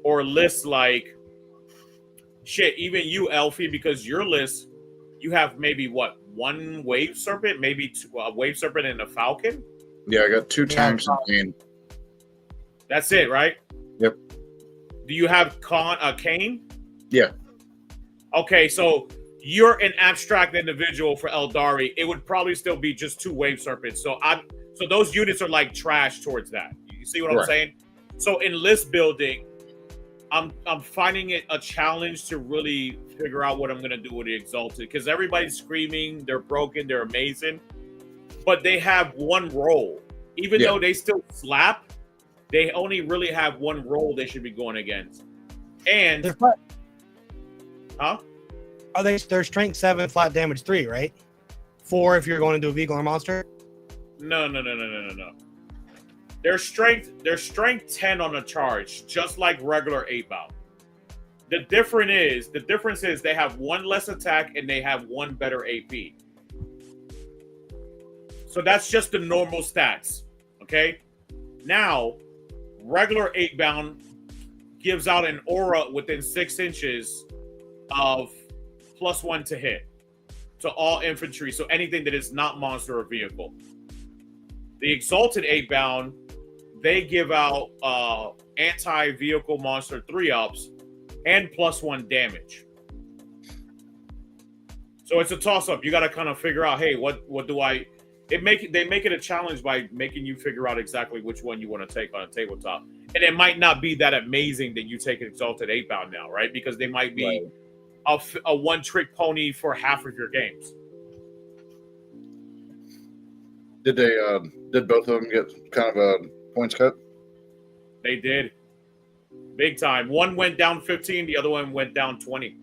or lists like even you, Elfy, because your list you have maybe one Wave Serpent, maybe two, a Wave Serpent and a Falcon. Yeah, I got 2 tanks and Kane. That's it, right? Yep. Do you have Kane? Yeah. Okay, so you're an abstract individual for Eldari. It would probably still be just 2 Wave Serpents. So those units are like trash towards that. You see what I'm saying? So in list building, I'm finding it a challenge to really figure out what I'm gonna do with the Exalted because everybody's screaming, they're broken, they're amazing, but they have one role. Even though they still slap, they only really have one role they should be going against. And they're strength 7, flat damage 3, right? 4 if you're going into a vehicle or monster. No. They're strength 10 on a charge, just like regular 8-bound. The difference is they have 1 less attack and they have 1 better AP. So that's just the normal stats. Okay. Now, regular 8-bound gives out an aura within 6 inches of +1 to hit to all infantry. So anything that is not monster or vehicle. The Exalted 8-bound, they give out anti-vehicle monster 3-ups and +1 damage. So it's a toss-up. You got to kind of figure out, hey, what do I? They make it a challenge by making you figure out exactly which one you want to take on a tabletop. And it might not be that amazing that you take an Exalted 8-bound now, right? Because they might be a one-trick pony for half of your games. Did both of them get kind of a points cut? They did. Big time. One went down 15, the other one went down 20.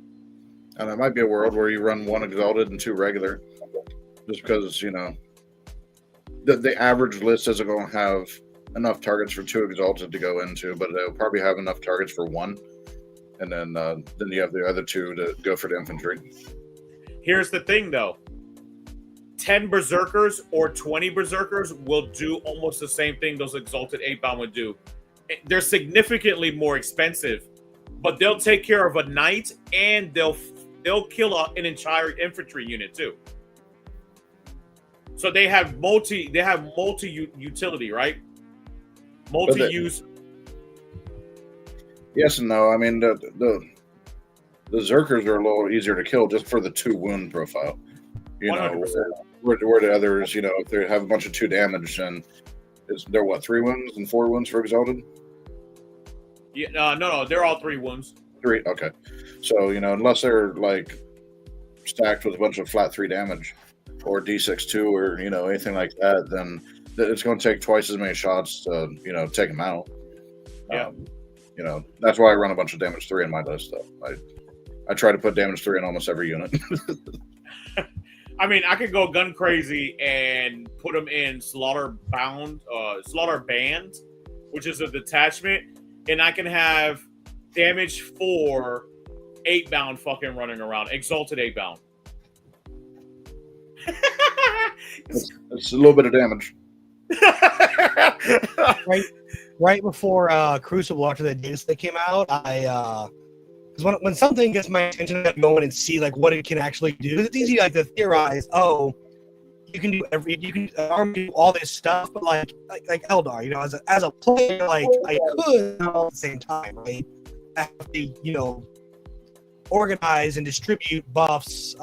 And it might be a world where you run 1 Exalted and 2 regular. Just because, you know, the average list isn't going to have enough targets for 2 Exalted to go into, but they'll probably have enough targets for 1. and then you have the other 2 to go for the infantry. Here's the thing, though. 10 berserkers or 20 berserkers will do almost the same thing those exalted 8-bound would do. They're significantly more expensive, but they'll take care of a knight and they'll kill an entire infantry unit too. So they have multi utility, right? Multi-use. Yes and no. I mean, the Zerkers are a little easier to kill just for the 2 wound profile. You 100%. Know, where the others, you know, if they have a bunch of 2 damage, then they're what, 3 wounds and 4 wounds for exalted? Yeah, no, they're all 3 wounds. 3, okay. So, you know, unless they're like stacked with a bunch of flat 3 damage or D6-2 or, you know, anything like that, then it's going to take twice as many shots to, you know, take them out. Yeah. You know, that's why I run a bunch of damage 3 in my list, though. I try to put damage 3 in almost every unit. I mean, I could go gun crazy and put them in slaughter band, which is a detachment, and I can have damage 4 8-bound fucking running around, exalted 8-bound. It's a little bit of damage. Right before Crucible, after the data set came out, because when something gets my attention, I go in and see like what it can actually do. It's easy like to theorize. Oh, you can do all this stuff, but like Eldar, you know, as a player, like I could all at the same time, right? I have to, you know, organize and distribute buffs,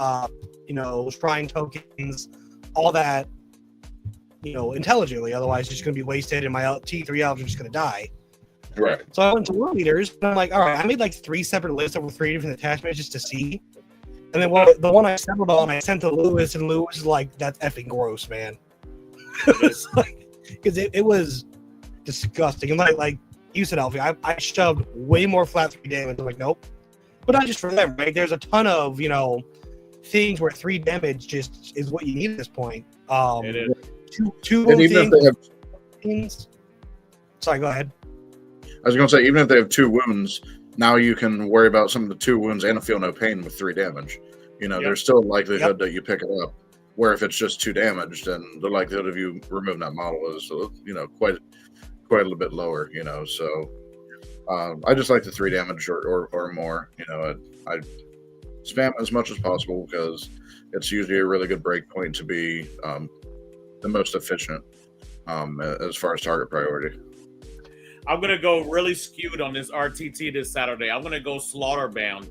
you know, shrine tokens, all that, you know, intelligently. Otherwise, it's just going to be wasted, and my T3 elves are just going to die. Right. So I went to war leaders, and I'm like, all right, I made like 3 separate lists over 3 different attachments just to see. And then the one I settled on, I sent to Lewis, and Lewis is like, that's effing gross, man. Because it was disgusting. And like you said, Elfy, I shoved way more flat 3 damage. I'm like, nope. But not just for them, right? There's a ton of, you know, things where 3 damage just is what you need at this point. It is. Two and even if they have things. Sorry, go ahead. I was going to say, even if they have 2 wounds, now you can worry about some of the 2 wounds and feel no pain with 3 damage. You know, there's still a likelihood that you pick it up. Where if it's just 2 damage, then the likelihood of you removing that model is, you know, quite a little bit lower. You know, so I just like the 3 damage or more. You know, I spam as much as possible because it's usually a really good break point to be the most efficient as far as target priority. I'm gonna go really skewed on this RTT this Saturday. I'm gonna go slaughter band,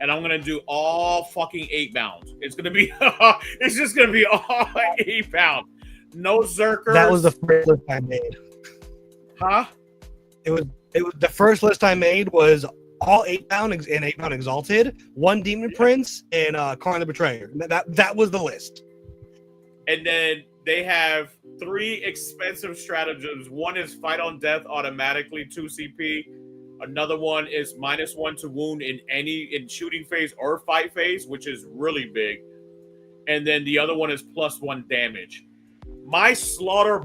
and I'm gonna do all fucking 8-bound. It's gonna be, it's just gonna be all 8-bound. No Zerkers. That was the first list I made. Huh? It was the first list I made was all 8-bound and 8-bound exalted, 1 demon prince, and Karn the Betrayer. That was the list. And then they have 3 expensive stratagems. One is fight on death automatically, 2 CP. Another one is -1 to wound in shooting phase or fight phase, which is really big. And then the other one is +1 damage. My slaughter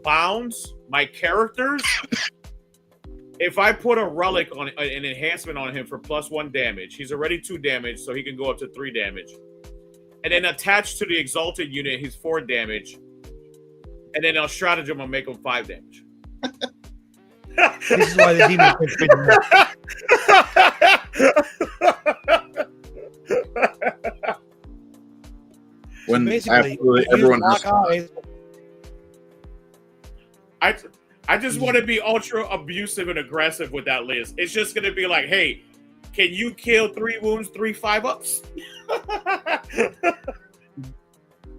bounds, my characters, if I put a relic on an enhancement on him for +1 damage, he's already 2 damage, so he can go up to 3 damage. And then attached to the exalted unit, he's 4 damage. And then I'll stratagem and make him 5 damage. This is why the demon prince when basically absolutely everyone has I just want to be ultra abusive and aggressive with that list. It's just going to be like, hey, can you kill 3 wounds, 3 5-ups?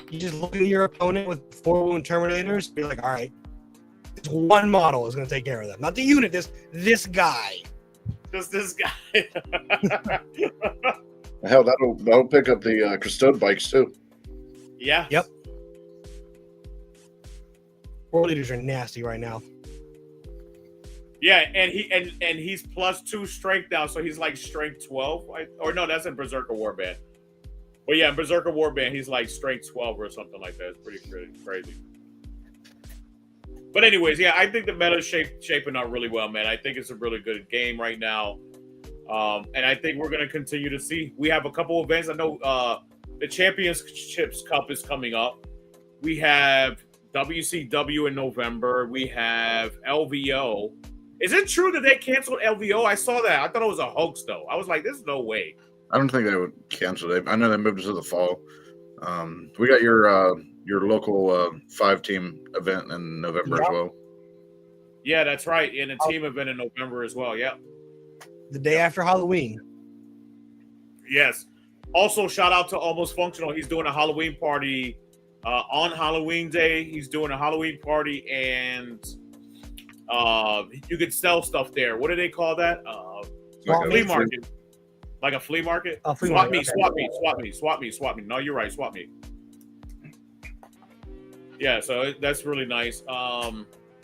You just look at your opponent with 4 wound terminators, be like, all right, this one model is going to take care of them. Not the unit, this guy. Just this guy. hell, that'll pick up the Custode bikes too. Yeah. Yep. World leaders are nasty right now. Yeah, and he's +2 strength now, so he's like strength 12. Or no, that's in Berserker Warband. But yeah, in Berserker Warband, he's like strength 12 or something like that. It's pretty crazy. But anyways, yeah, I think the meta is shaping up really well, man. I think it's a really good game right now. And I think we're going to continue to see. We have a couple events. I know the Championships Cup is coming up. We have WCW in November. We have LVO. Is it true that they canceled LVO? I saw that. I thought it was a hoax, though. I was like, there's no way. I don't think they would cancel it. I know they moved it to the fall. We got your local 5-team event in November as well. Yeah, that's right. And a team event in November as well. Yeah. The day after Halloween. Yes. Also, shout out to Almost Functional. He's doing a Halloween party on Halloween Day. He's doing a Halloween party, and you could sell stuff there. What do they call that? Flea market. Like a flea market? Swap me. No, you're right. Swap me. Yeah, so that's really nice.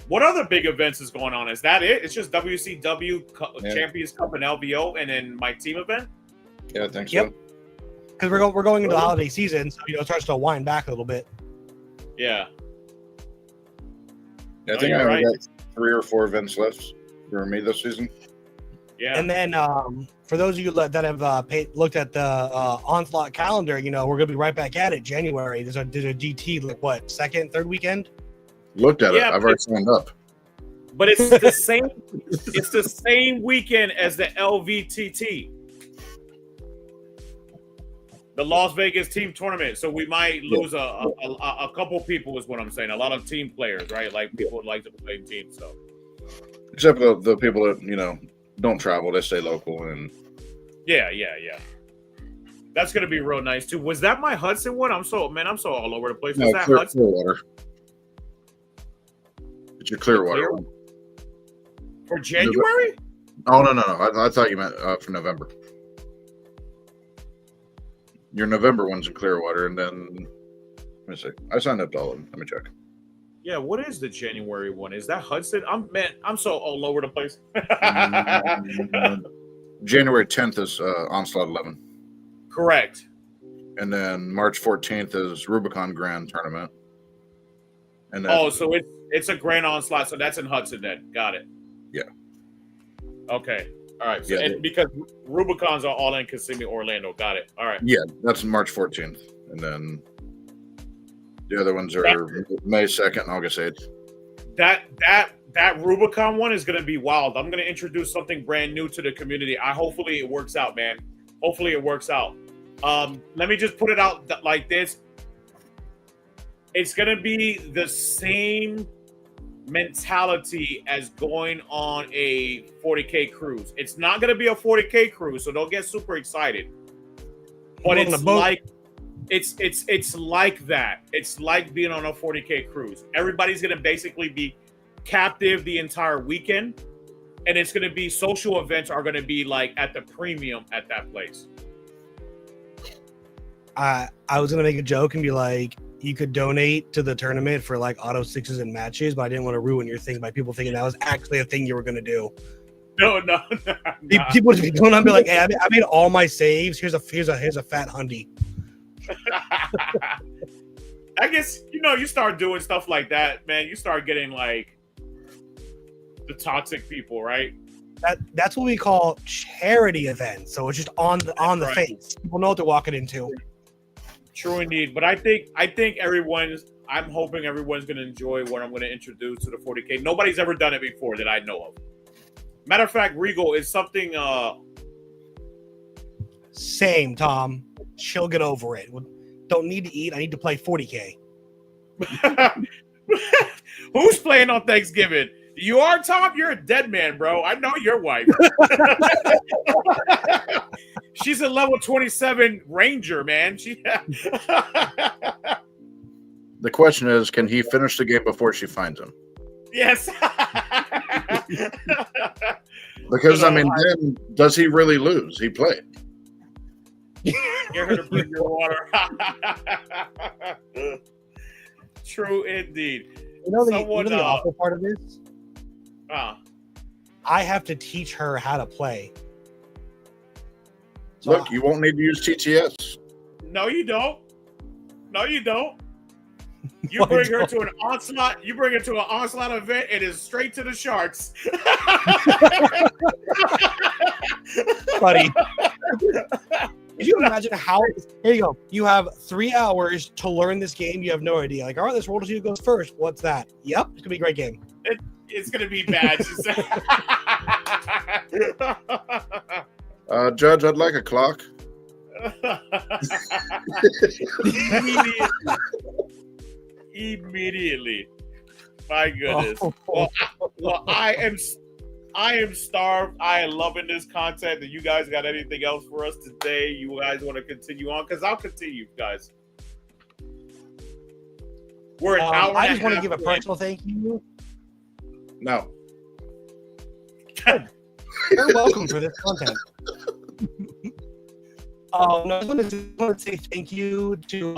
What other big events is going on? Is that it? It's just WCW Champions Cup and LVO, and then my team event? Yeah, I think so. Yep. Because we're going into the holiday season, so it starts to wind back a little bit. Yeah. I think I got 3 or 4 events left for me this season. Yeah. And then for those of you that have looked at the Onslaught calendar, we're going to be right back at it. January. There's a DT, like second, third weekend? Looked at it. I've already signed up. But it's the same. It's the same weekend as the LVTT, the Las Vegas team tournament. So we might lose a couple people, is what I'm saying. A lot of team players, right? Like people would like to play teams. So, except for the people that don't travel, they stay local and. Yeah. That's gonna be real nice too. Was that my Hudson one? I'm so all over the place. Was that Hudson? Clearwater. It's your Clearwater one. For January? Oh no! I thought you meant for November. Your November one's in Clearwater, and then let me see. I signed up to all of them. Let me check. Yeah, what is the January one? Is that Hudson? I'm so all over the place. January 10th is Onslaught 11. Correct. And then March 14th is Rubicon Grand Tournament. And then, so it's a Grand Onslaught, so that's in Hudson then. Got it. Yeah. Okay. All right. So, and because Rubicons are all in Kissimmee, Orlando. Got it. All right. Yeah, that's March 14th. And then the other ones are May 2nd and August 8th. That Rubicon one is going to be wild. I'm going to introduce something brand new to the community. Hopefully it works out, man. Hopefully it works out. Let me just put it out like this. It's going to be the same mentality as going on a 40K cruise. It's not going to be a 40K cruise, so don't get super excited. But it's like it's like that. It's like being on a 40K cruise. Everybody's going to basically be captive the entire weekend, and it's going to be social events are going to be like at the premium at that place. I was going to make a joke and be like, you could donate to the tournament for like auto 6s and matches, but I didn't want to ruin your thing by people thinking that was actually a thing you were going to do. No. People would be going on and be like, hey, I made all my saves. Here's a fat hundy. I guess, you start doing stuff like that, man. You start getting like the toxic people, right? That's what we call charity events. So it's just on the face. People know what they're walking into. True indeed. But I think I'm hoping everyone's going to enjoy what I'm going to introduce to the 40K. Nobody's ever done it before that I know of. Matter of fact, Regal is something. Same, Tom. She'll get over it. Don't need to eat. I need to play 40K. Who's playing on Thanksgiving? You are, Tom? You're a dead man, bro. I know your wife. She's a level 27 ranger, man. The question is, can he finish the game before she finds him? Yes. Because, then does he really lose? He played. Get her to bring your water. True indeed. The awful part of this? I have to teach her how to play. So look, you won't need to use TTS. No, you don't. You bring her to an onslaught. You bring her to an onslaught event. It is straight to the sharks. Buddy. Could you imagine how? Here you go. You have 3 hours to learn this game. You have no idea. Like, all right, this World War II goes first. What's that? Yep, it's gonna be a great game. It's gonna be bad. Judge, I'd like a clock. Immediately. My goodness. Oh. Well, I am starved. I am loving this content. Do you guys got anything else for us today? You guys want to continue on? Because I'll continue, guys. We're an hour. I just want to give a personal thank you. No. You're welcome for this content. No, I want to say thank you to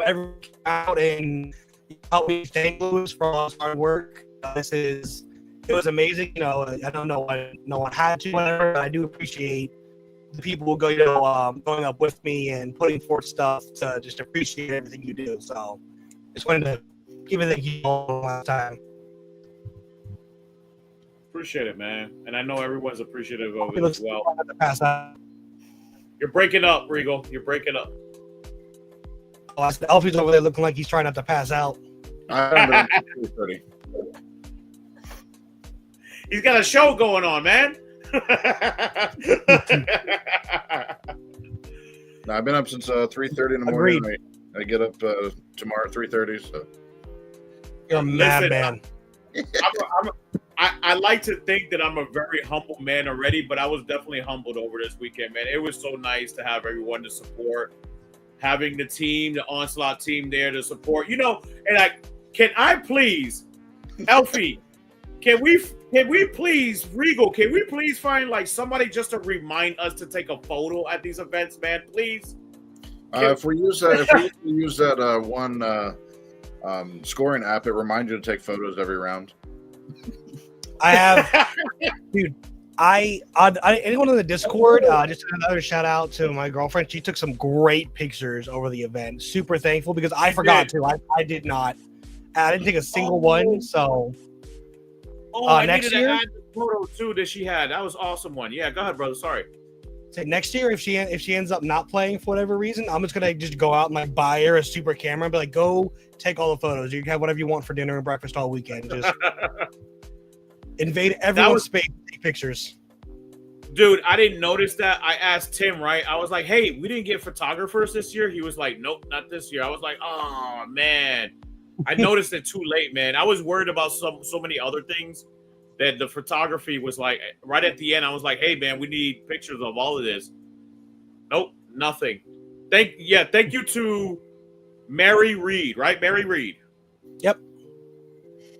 everyone out and help me thank Louis for all his hard work. It was amazing. I don't know what no one had to, whatever, but I do appreciate the people who go, going up with me and putting forth stuff to just appreciate everything you do. So just wanted to give a thank you all last time. Appreciate it, man. And I know everyone's appreciative of it as well. You're breaking up, Regal. You're breaking up. Elfy's over there looking like he's trying not to pass out. He's got a show going on, man. No, I've been up since 3:30 in the morning. I get up tomorrow at 3:30. So you're a madman. I like to think that I'm a very humble man already, but I was definitely humbled over this weekend, man. It was so nice to have everyone to support, having the team, the Onslaught team there to support. And can I please, Elfy, can we please, Regal, can we please find like somebody just to remind us to take a photo at these events, man? Please. If we use that one scoring app, it reminds you to take photos every round. I have, dude. Anyone in the Discord, just another shout out to my girlfriend. She took some great pictures over the event. Super thankful because I forgot to. I did not. I didn't take a single one. So, I next needed year, to add the photo too that she had. That was an awesome one. Yeah, go ahead, brother. Sorry. So next year, if she ends up not playing for whatever reason, I'm just gonna just go out and like buy her a super camera and be like, go take all the photos. You can have whatever you want for dinner and breakfast all weekend. Just invade everyone's space, take pictures. Dude, I didn't notice that. I asked Tim, right? I was like, hey, we didn't get photographers this year. He was like, nope, not this year. I was like, oh, man. I noticed it too late, man. I was worried about so many other things that the photography was like, right at the end, I was like, hey, man, we need pictures of all of this. Nope, nothing. Thank you to Mary Reed, right? Mary Reed. Yep.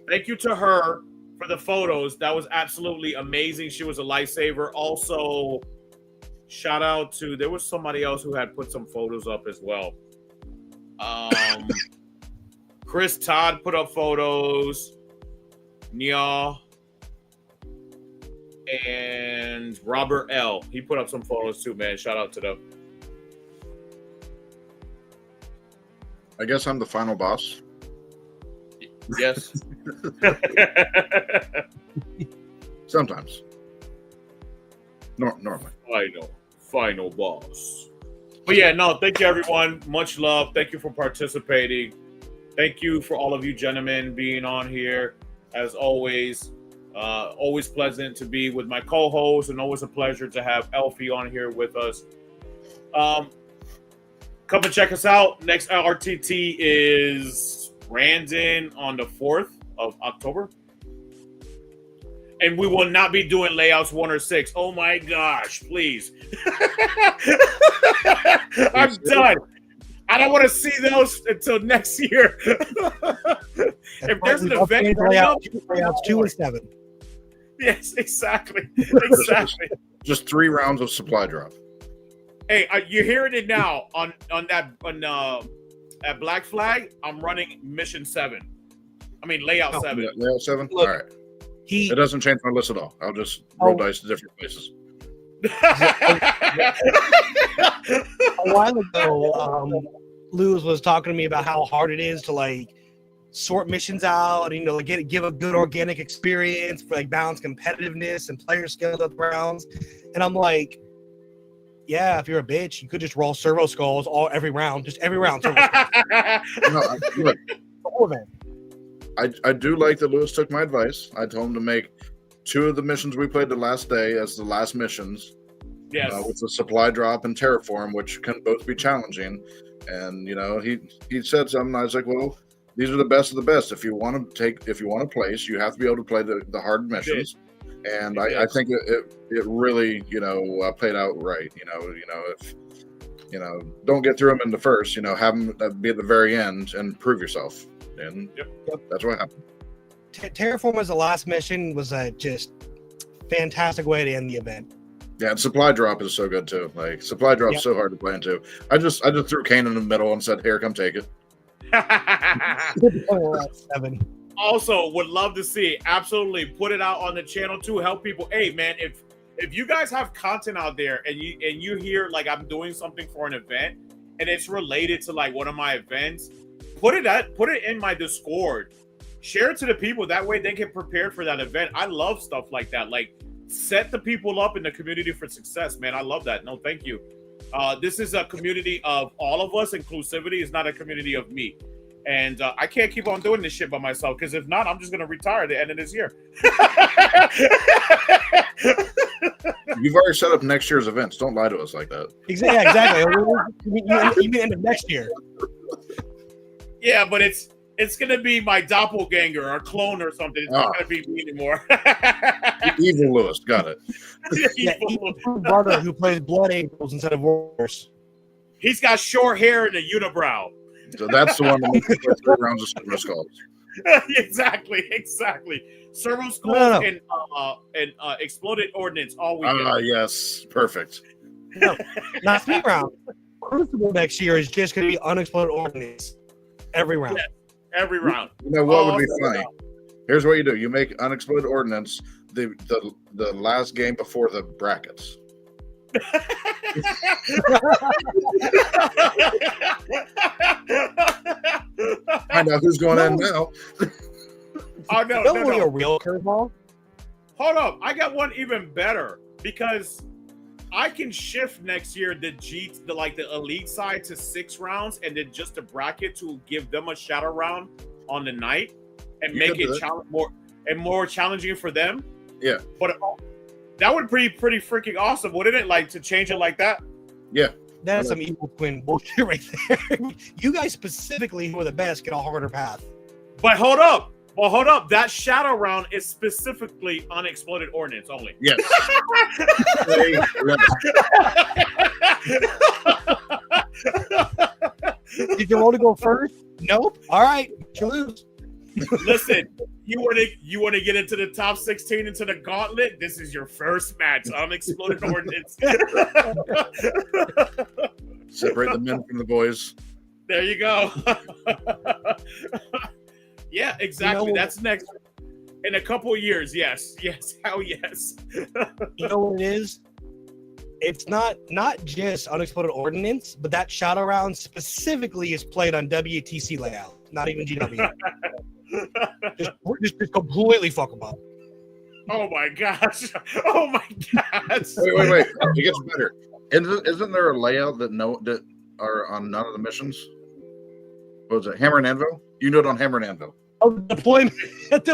Thank you to her for the photos. That was absolutely amazing. She was a lifesaver. Also, shout out to, there was somebody else who had put some photos up as well. Chris Todd put up photos. Nya and Robert L. He put up some photos too, man. Shout out to them. I guess I'm the final boss. Yes. Sometimes. Normally. Final boss. But yeah, no, thank you everyone. Much love. Thank you for participating. Thank you for all of you gentlemen being on here. As always, always pleasant to be with my co-host and always a pleasure to have Elfy on here with us. Come and check us out. Next RTT is Brandon on the 4th of October. And we will not be doing layouts 1 or 6. Oh my gosh, please. I'm done. I don't want to see those until next year. If there's an event layouts 2 and 7. Yes, exactly. Exactly. Just 3 rounds of supply drop. Hey, you're hearing it now on at Black Flag. I'm running mission 7. I mean layout 7. Yeah, layout 7. Look, all right. It doesn't change my list at all. I'll just roll dice to different places. A while ago, Lewis was talking to me about how hard it is to like sort missions out, and like give a good organic experience for like balance competitiveness and player skill up rounds. And I'm like, yeah, if you're a bitch, you could just roll servo skulls every round, just every round. Servo skulls. Look, I do like that Lewis took my advice. I told him to make 2 of the missions we played the last day as the last missions. Yes. With the supply drop and terraform, which can both be challenging. And he said something. I was like, well, these are the best of the best. If you want to place, you have to be able to play the hard missions. And I think it really played out right. If don't get through them in the first, have them be at the very end and prove yourself. And that's what happened. Terraform as the last mission was a just fantastic way to end the event. Yeah, and supply drop is so good too. Like supply drop's so hard to play into. I just threw Kane in the middle and said, "Here, come take it." 7. Also, would love to see it. Absolutely, put it out on the channel too. Help people. Hey, man, if you guys have content out there and you hear like I'm doing something for an event and it's related to like one of my events, put it in my Discord. Share it to the people. That way they get prepared for that event. I love stuff like that. Like set the people up in the community for success, man. I love that. No, thank you. This is a community of all of us. Inclusivity is not a community of me. And I can't keep on doing this shit by myself, because if not, I'm just going to retire at the end of this year. You've already set up next year's events. Don't lie to us like that. Exactly. You mean end of next year. Yeah, but it's going to be my doppelganger or clone or something. It's not going to be me anymore. Evil Lewis. Got it. Evil brother who plays Blood Angels instead of Warriors. He's got short hair and a unibrow. So that's the one that makes 3 rounds of servo skulls. exactly. Servo skulls and exploded ordnance all weekend. Yes, perfect. No, not 3 rounds. Crucible next year is just going to be unexploded ordnance every round. Yeah, every round. You know what would be funny? Here's what you do: you make unexploded ordnance the last game before the brackets. Find out who's going in now. Oh no! A real curveball. Hold up! I got one even better, because I can shift next year the elite side to 6 rounds, and then just a bracket to give them a shadow round on the night and make it more challenging for them. Yeah, but that would be pretty freaking awesome, wouldn't it? Like to change it like that. Yeah, that's some evil twin bullshit right there. You guys specifically, who are the best, get a harder path. But hold up. Well, hold up. That shadow round is specifically unexploded ordnance only. Yes. Did you want to go first? Nope. All right, you lose. Listen, you want to get into the top 16 into the gauntlet? This is your first match. Unexploded ordnance. Separate the men from the boys. There you go. Yeah, exactly. That's next in a couple of years. Yes, hell yes. You know what it is? It's not just unexploded ordnance, but that shadow round specifically is played on WTC layout, not even GW. just completely fuck them up. Oh my gosh! Oh my gosh! Wait! It gets better. Isn't there a layout that are on none of the missions? What was it? Hammer and Anvil? You know it on Hammer and Anvil. Oh, deployment. Yes.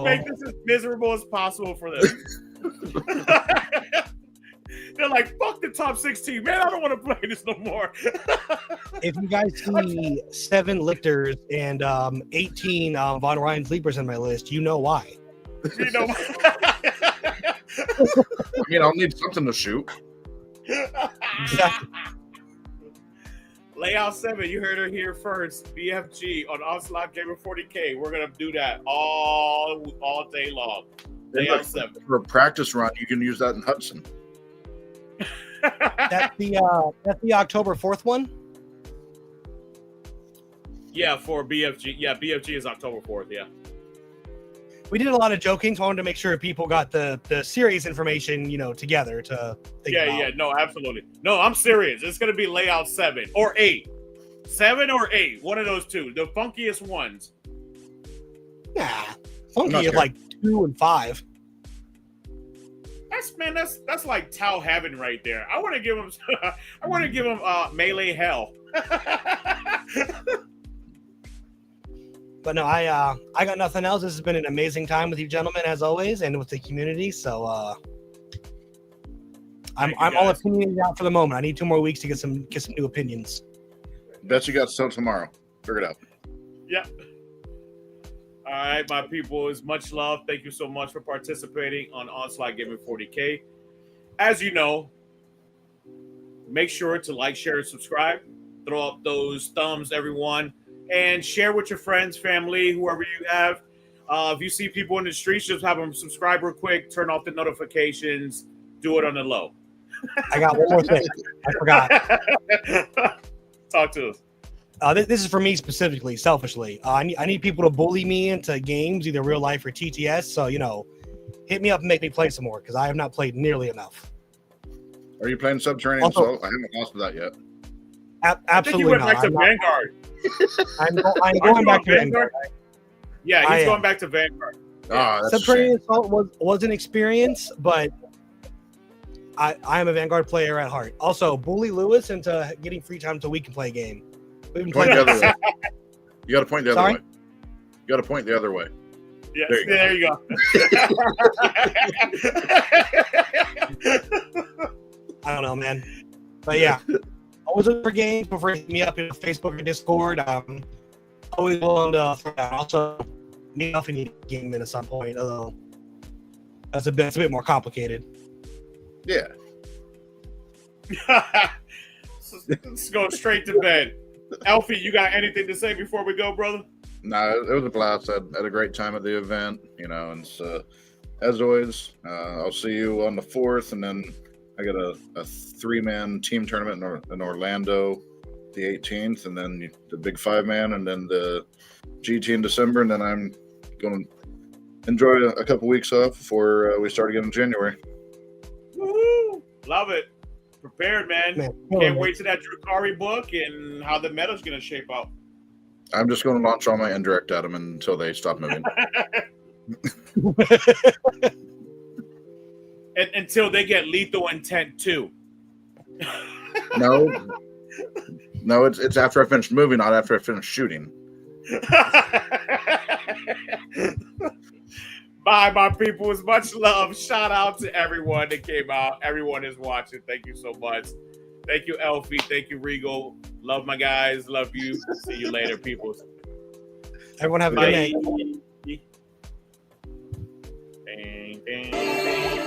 Make this as miserable as possible for them. They're like, fuck the top 16, man. I don't want to play this no more. If you guys see 7 Lictors and 18 Von Ryan's Leapers on my list, you know why. You know I'll need something to shoot. Exactly. Layout 7, you heard her here first. BFG on Onslaught Gaming 40K. We're gonna do that all day long. Layout 7. For a practice run, you can use that in Hudson. That's the October 4th one. Yeah, for BFG. Yeah, BFG is October 4th. Yeah. we did a lot of joking, so I wanted to make sure people got the serious information, together to think about. Yeah, no, absolutely. No, I'm serious. It's gonna be layout 7 or 8. 7 or 8, one of those two. The funkiest ones. Nah, funky is sure. like 2 and 5. That's like Tau heaven right there. I want to give him melee hell. But no, I got nothing else. This has been an amazing time with you gentlemen as always, and with the community. So I'm all opinionated out for the moment. I need 2 more weeks to get some new opinions. Bet you got till tomorrow. Figure it out. Yeah. All right, my people, it's much love. Thank you so much for participating on Onslaught Gaming 40K. As you know, make sure to like, share, and subscribe. Throw up those thumbs, everyone, and share with your friends, family, whoever you have. If you see people in the streets, just have them subscribe real quick, turn off the notifications, do it on the low. I got one more thing. I forgot. Talk to us. This is for me specifically, selfishly. I need people to bully me into games, either real life or TTS. So, hit me up and make me play some more, because I have not played nearly enough. Are you playing Subterranean Assault? I haven't lost to that yet. Absolutely I think he went back to Vanguard. I'm going back to Vanguard. Yeah, he's going back to Vanguard. Ah, that's Subterranean Assault was an experience, but I am a Vanguard player at heart. Also, bully Lewis into getting free time so we can play a game. We've been point playing the other way. You got to point the other Sorry? way. You got to point the other way. Yes, There you go. I don't know, man. But yeah, always look for games before you hit me up in Facebook or Discord. Always willing to throw that. Also, me and Elfy need a game in at some point, although it's a bit more complicated. Yeah. Let's go straight to bed. Elfy, you got anything to say before we go, brother? No, it was a blast. I had a great time at the event, and as always, I'll see you on the 4th, and then I got a 3-man team tournament in Orlando the 18th, and then the big 5-man, and then the GT in December, and then I'm going to enjoy a couple weeks off before we start again in January. Woo! Love it. Prepared, man. Can't wait to that Drukari book and how the meta's going to shape out. I'm just going to launch all my indirect at them until they stop moving. And until they get lethal intent too. No, it's after I finish moving, not after I finish shooting. Bye, my people. It's much love. Shout out to everyone that came out. Everyone is watching. Thank you so much. Thank you, Elfy. Thank you, Regal. Love my guys. Love you. See you later, people. Everyone have a good night. Bang, bang, bang.